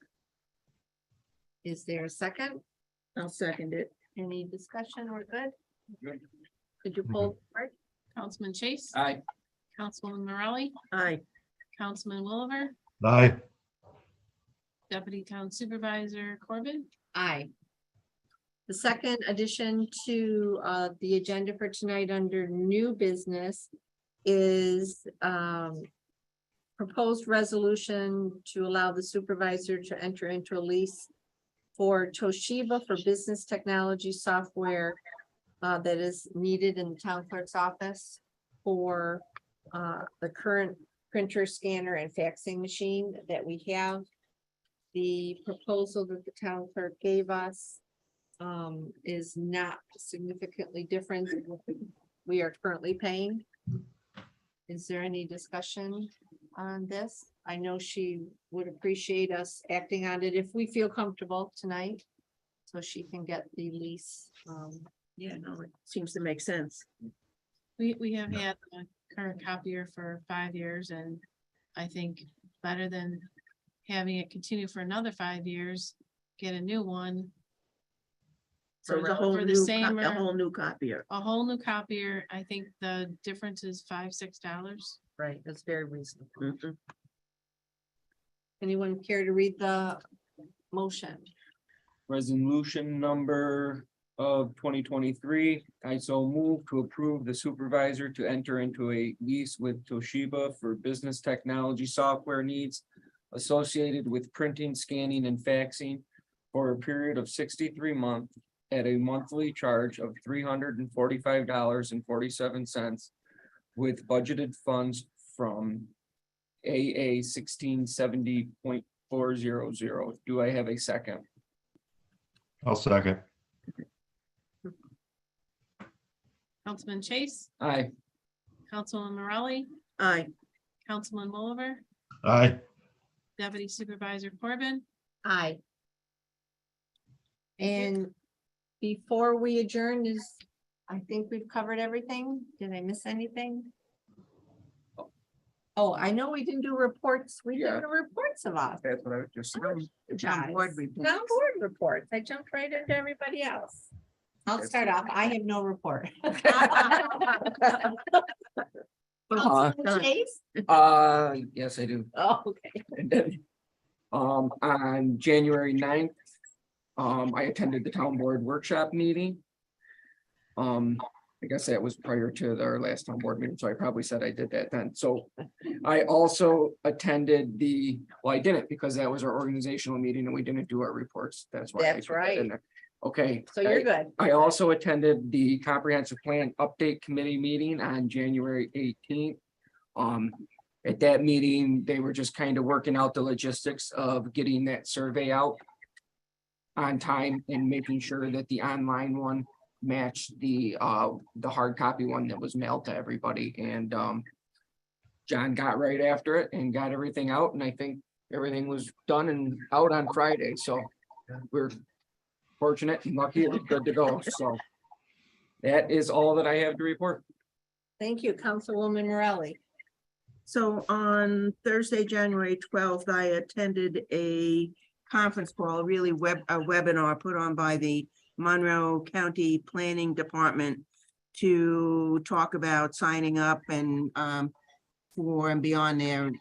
Is there a second? I'll second it. Any discussion or good? Could you pull the board? Councilman Chase. Aye. Councilwoman Morelli, Aye. Councilman Williver, Aye. Deputy Town Supervisor Corbin. Aye. The second addition to the agenda for tonight under new business is proposed resolution to allow the supervisor to enter into a lease for Toshiba for business technology software that is needed in the town clerk's office for the current printer, scanner, and faxing machine that we have. The proposal that the town clerk gave us is not significantly different than what we are currently paying. Is there any discussion on this? I know she would appreciate us acting on it if we feel comfortable tonight, so she can get the lease. Yeah, no, it seems to make sense. We have had a current copier for 5 years, and I think better than having it continue for another 5 years, get a new one. So the whole for the new, same a whole new copier. A whole new copier. I think the difference is $5-6. Right, that's very reasonable. Anyone care to read the motion? Resolution number of 2023, I so move to approve the supervisor to enter into a lease with Toshiba for business technology software needs associated with printing, scanning, and faxing for a period of 63 months at a monthly charge of $345.47 with budgeted funds from AA 1670.400. Do I have a second? I'll second. Councilman Chase, Aye. Councilman Morelli, Aye. Councilman Williver, Aye. Deputy Supervisor Corbin. Aye. And before we adjourn I think we've covered everything. Did I miss anything? Oh, I know we didn't do reports. We did the reports of us. That's what I was just saying. Town board Guys. reports. Town board reports. I jumped right into everybody else. I'll start off. I have no report. Councilman Chase? Yes, I do. Oh, okay. And then, on January 9th, I attended the town board workshop meeting. I guess that was prior to our last town board meeting, so I probably said I did that then. So I also attended well, I didn't because that was our organizational meeting and we didn't do our reports. That's why. I That's put that in right. there. Okay. So you're good. I also attended the comprehensive plan update committee meeting on January 18th. At that meeting, they were just kind of working out the logistics of getting that survey out on time and making sure that the online one matched the hard copy one that was mailed to everybody. And John got right after it and got everything out, and I think everything was done and out on Friday, so we're fortunate and lucky and good to go, so that is all that I have to report. Thank you, Councilwoman Morelli. So on Thursday, January 12th, I attended a conference call, really a webinar put on by the Monroe County Planning Department to talk about signing up and for and beyond their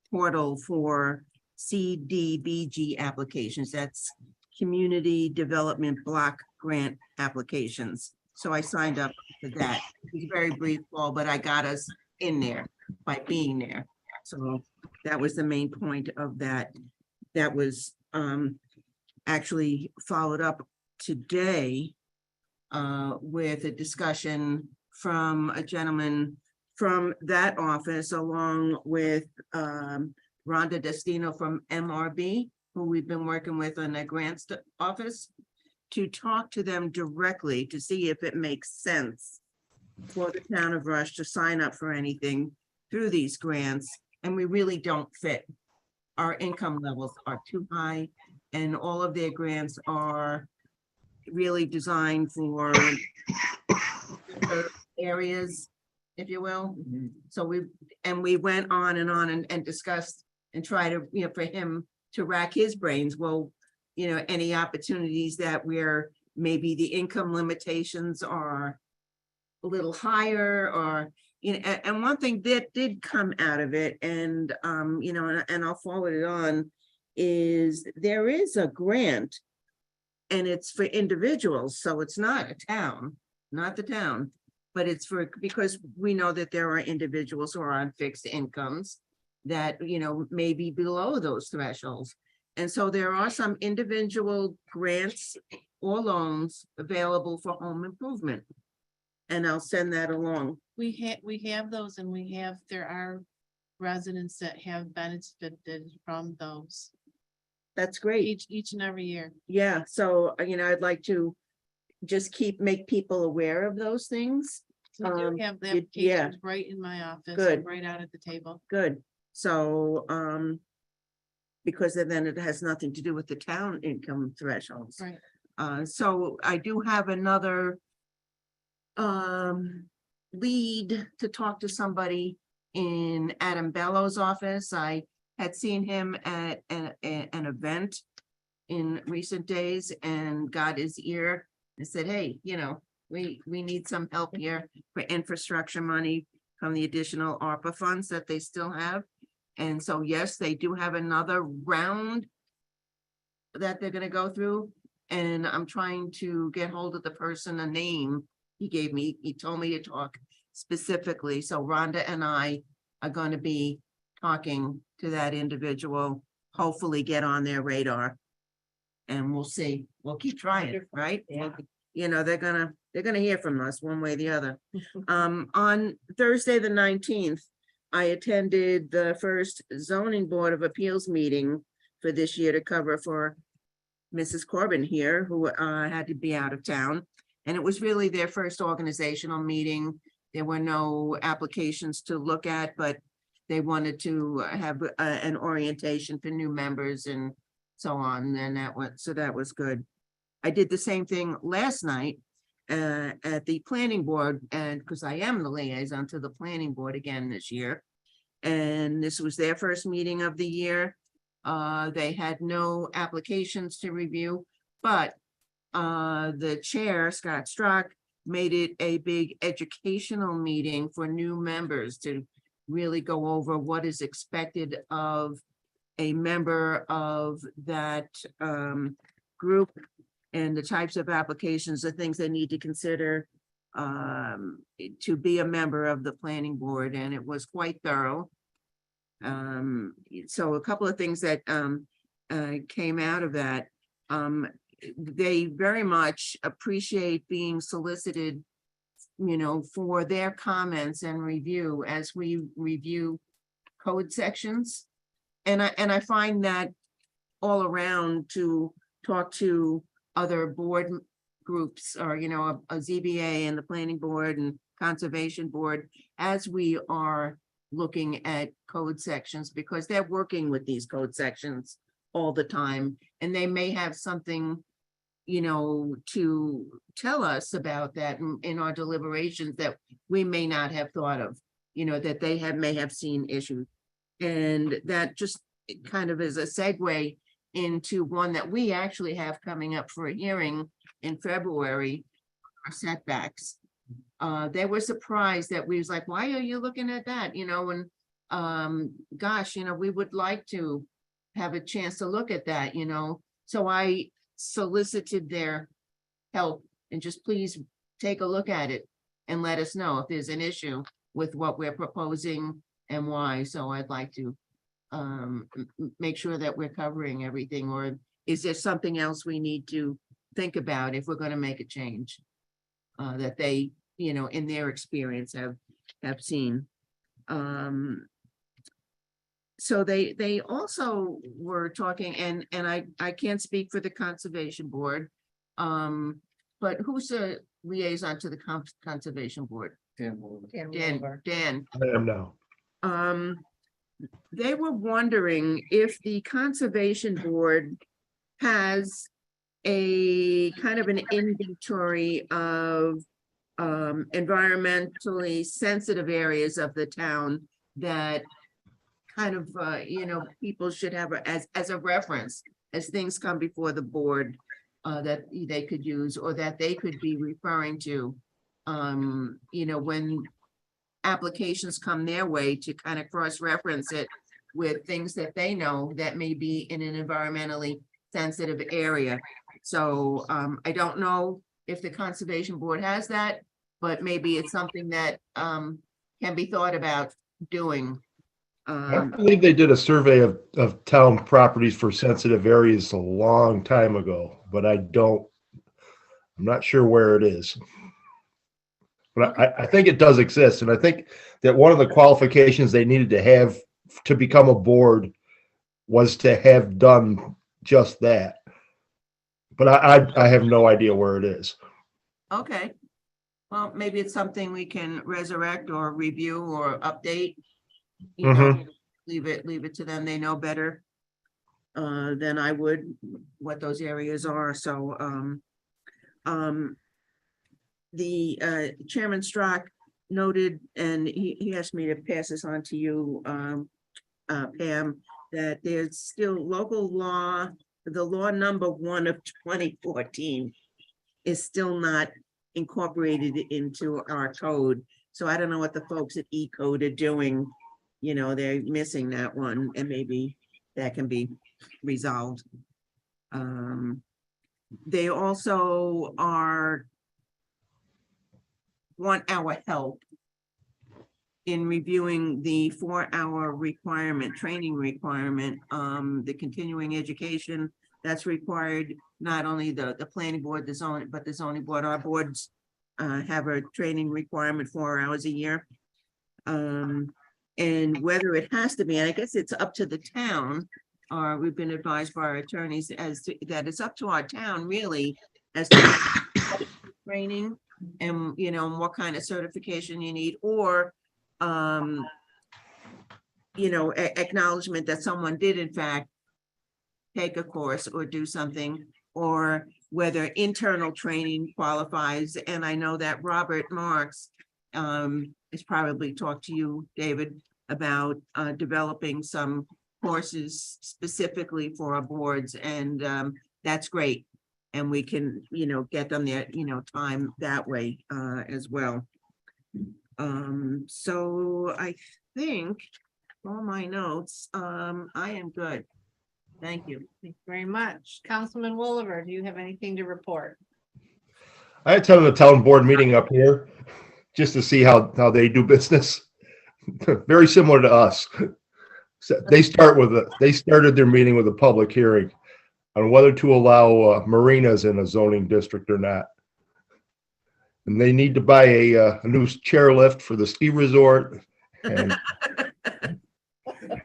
portal for CDBG applications. That's Community Development Block Grant applications. So I signed up for that. It was a very brief call, but I got us in there by being there. So that was the main point of that. That was actually followed up today with a discussion from a gentleman from that office, along with Rhonda Destino from MRB, who we've been working with in the grants office, to talk to them directly to see if it makes sense for the town of Rush to sign up for anything through these grants. And we really don't fit. Our income levels are too high, and all of their grants are really designed for areas, if you will. So we went on and discussed and tried to, for him to rack his brains. Well, any opportunities that where maybe the income limitations are a little higher, or, and one thing that did come out of it, and, and I'll forward it on, is there is a grant and it's for individuals. So it's not a town, not the town, but it's because we know that there are individuals who are on fixed incomes that, may be below those thresholds. And so there are some individual grants or loans available for home improvement. And I'll send that along. We have those, and there are residents that have benefited from those. That's great. Each and every year. Yeah, so, I'd like to just make people aware of those things. So we do have the Yeah, applications right in my office, Good. right out at the table. good. So, because then it has nothing to do with the town income thresholds. Right. So I do have another lead to talk to somebody in Adam Bellow's office. I had seen him at an event in recent days and got his ear and said, hey, we need some help here for infrastructure money from the additional ARPA funds that they still have. And so, yes, they do have another round that they're gonna go through. And I'm trying to get hold of the person, a name he gave me. He told me to talk specifically. So Rhonda and I are going to be talking to that individual, hopefully get on their radar. And we'll see. We'll keep trying, right? Yeah. They're gonna hear from us one way or the other. On Thursday, the 19th, I attended the first zoning board of appeals meeting for this year to cover for Mrs. Corbin here, who had to be out of town. And it was really their first organizational meeting. There were no applications to look at, but they wanted to have an orientation for new members and so on. And that was good. I did the same thing last night at the planning board, and because I am the liaison to the planning board again this year. And this was their first meeting of the year. They had no applications to review, but the chair, Scott Strock, made it a big educational meeting for new members to really go over what is expected of a member of that group and the types of applications, the things they need to consider, to be a member of the planning board, and it was quite thorough. So a couple of things that came out of that. They very much appreciate being solicited, you know, for their comments and review as we review code sections. And I find that all around to talk to other board groups, or, you know, a ZBA and the planning board and conservation board, as we are looking at code sections, because they're working with these code sections all the time, and they may have something, you know, to tell us about that in our deliberations that we may not have thought of, you know, that they may have seen issues. And that just kind of is a segue into one that we actually have coming up for a hearing in February, our setbacks. They were surprised that we was like, why are you looking at that? You know, and gosh, you know, we would like to have a chance to look at that, you know. So I solicited their help, and just please take a look at it and let us know if there's an issue with what we're proposing and why. So I'd like to make sure that we're covering everything, or is there something else we need to think about if we're going to make a change that they, you know, in their experience have seen. So they also were talking, and I can't speak for the conservation board, but who's the liaison to the conservation board? Dan. I am now. They were wondering if the conservation board has a kind of an inventory of environmentally sensitive areas of the town that kind of, you know, people should have as a reference as things come before the board that they could use, or that they could be referring to, you know, when applications come their way, to kind of cross-reference it with things that they know that may be in an environmentally sensitive area. So I don't know if the conservation board has that, but maybe it's something that can be thought about doing. I believe they did a survey of town properties for sensitive areas a long time ago, but I'm not sure where it is. But I think it does exist. And I think that one of the qualifications they needed to have to become a board was to have done just that. But I have no idea where it is. Okay. Well, maybe it's something we can resurrect or review or update. You know, leave it to them. They know better than I would what those areas are. So the Chairman Strock noted, and he asked me to pass this on to you, Pam, that there's still local law, the law number 1 of 2014 is still not incorporated into our code. So I don't know what the folks at E-Code are doing. You know, they're missing that one, and maybe that can be resolved. They also want our help in reviewing the 4-hour requirement, training requirement, the continuing education that's required, not only the planning board, the zoning, but the zoning board. Our boards have a training requirement 4 hours a year. And whether it has to be, and I guess it's up to the town, or we've been advised by our attorneys as to that it's up to our town really as to training and, you know, what kind of certification you need, or you know, acknowledgement that someone did in fact take a course or do something, or whether internal training qualifies. And I know that Robert Marks has probably talked to you, David, about developing some courses specifically for our boards, and that's great. And we can, you know, get them there, you know, time that way as well. So I think all my notes, I am good. Thank you. Thank you very much. Councilman Woliver, do you have anything to report? I attended a town board meeting up here just to see how they do business. Very similar to us. So they started their meeting with a public hearing on whether to allow marinas in a zoning district or not. And they need to buy a new chairlift for the ski resort and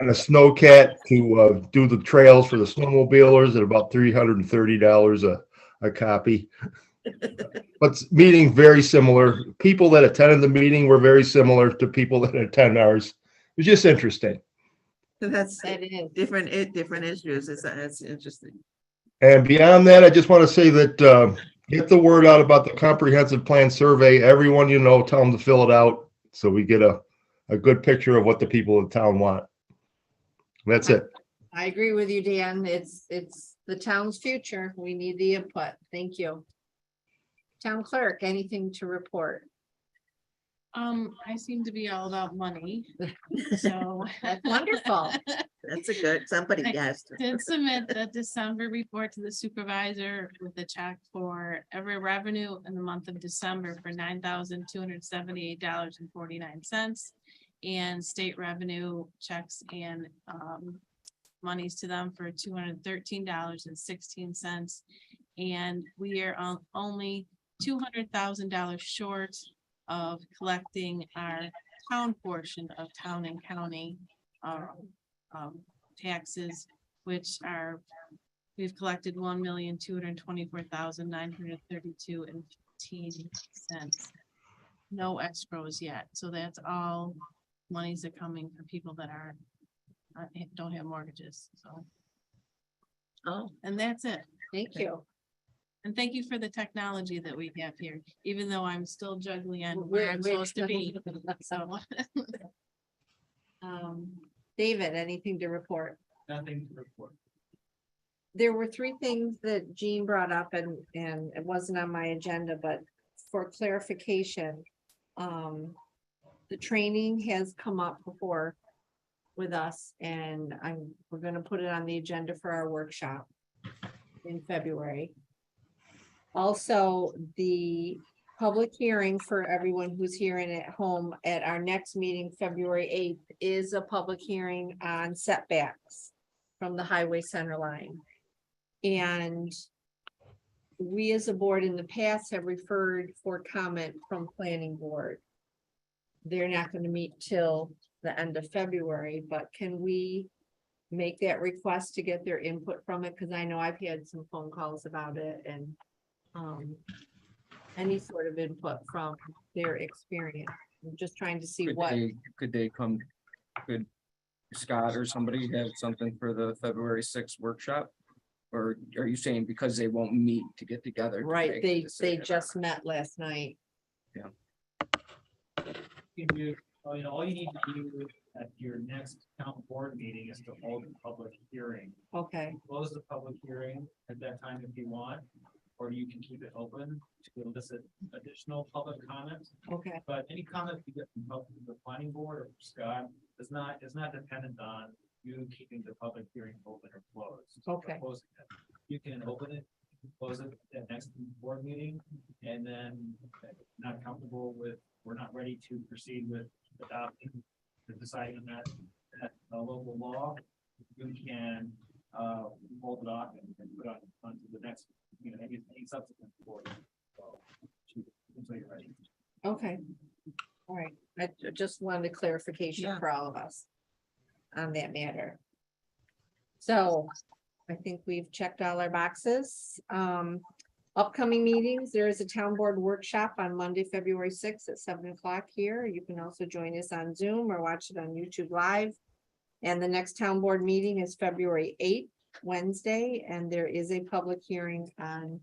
a snow cat to do the trails for the snowmobilers at about $330 a copy. But meeting very similar. People that attended the meeting were very similar to people that attend ours. It was just interesting. That's different issues. It's interesting. And beyond that, I just want to say that get the word out about the comprehensive plan survey. Everyone you know, tell them to fill it out so we get a good picture of what the people of the town want. That's it. I agree with you, Dan. It's the town's future. We need the input. Thank you. Town clerk, anything to report? I seem to be all about money, so. That's wonderful. That's a good, somebody I guessed. did submit the December report to the supervisor with a check for every revenue in the month of December for $9,278.49. And state revenue checks and monies to them for $213.16. And we are only $200,000 short of collecting our town portion of town and county taxes, which are, we've collected $1,224,932.15. No escrows yet, so that's all monies are coming from people that don't have mortgages, so. Oh, and that's it. Thank you. And thank you for the technology that we have here, even though I'm still juggling on where I'm supposed to be. So. David, anything to report? Nothing to report. There were three things that Jean brought up and it wasn't on my agenda, but for clarification, the training has come up before with us and we're gonna put it on the agenda for our workshop in February. Also, the public hearing for everyone who's here and at home at our next meeting, February 8th, is a public hearing on setbacks from the highway center line. And we as a board in the past have referred for comment from planning board. They're not going to meet till the end of February, but can we make that request to get their input from it? Because I know I've had some phone calls about it and any sort of input from their experience. I'm just trying to see what. Could they come, could Scott or somebody have something for the February 6th workshop? Or are you saying because they won't meet to get together? to Right, make a they decision? just met last night. You can do, all you need to do at your next town board meeting is to hold a public hearing. Okay, Close the public hearing at that time if you want, or you can keep it open to elicit additional public comments. okay, But any comment you get from the planning board or Scott is not dependent on you keeping the public hearing open or closed. Okay. Closing it. You can open it, close it at next board meeting, and then if you're not comfortable with, we're not ready to proceed with adopting, deciding on that local law, you can hold it off and put it on to the next, any subsequent board. So, until you're ready. okay. All right, I just wanted clarification Yeah. for all of us on that matter. So I think we've checked all our boxes. Upcoming meetings, there is a town board workshop on Monday, February 6th at 7 o'clock here. You can also join us on Zoom or watch it on YouTube Live. And the next town board meeting is February 8th, Wednesday, and there is a public hearing on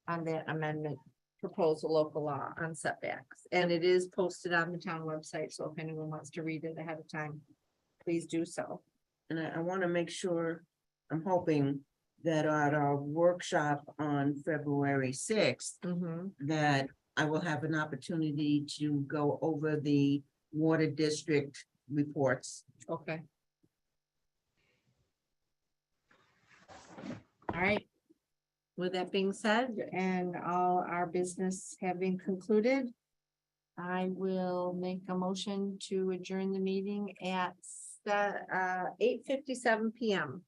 that amendment proposal local law on setbacks. And it is posted on the town website, so if anyone wants to read it ahead of time, please do so. And I want to make sure, I'm hoping that at our workshop on February 6th, that I will have an opportunity to go over the water district reports. Okay. All right. With that being said, and all our business having concluded, I will make a motion to adjourn the meeting at 8:57 PM.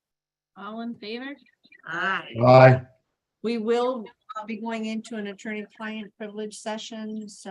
All in favor? Aye. Aye. We will be going into an attorney-client privilege session, so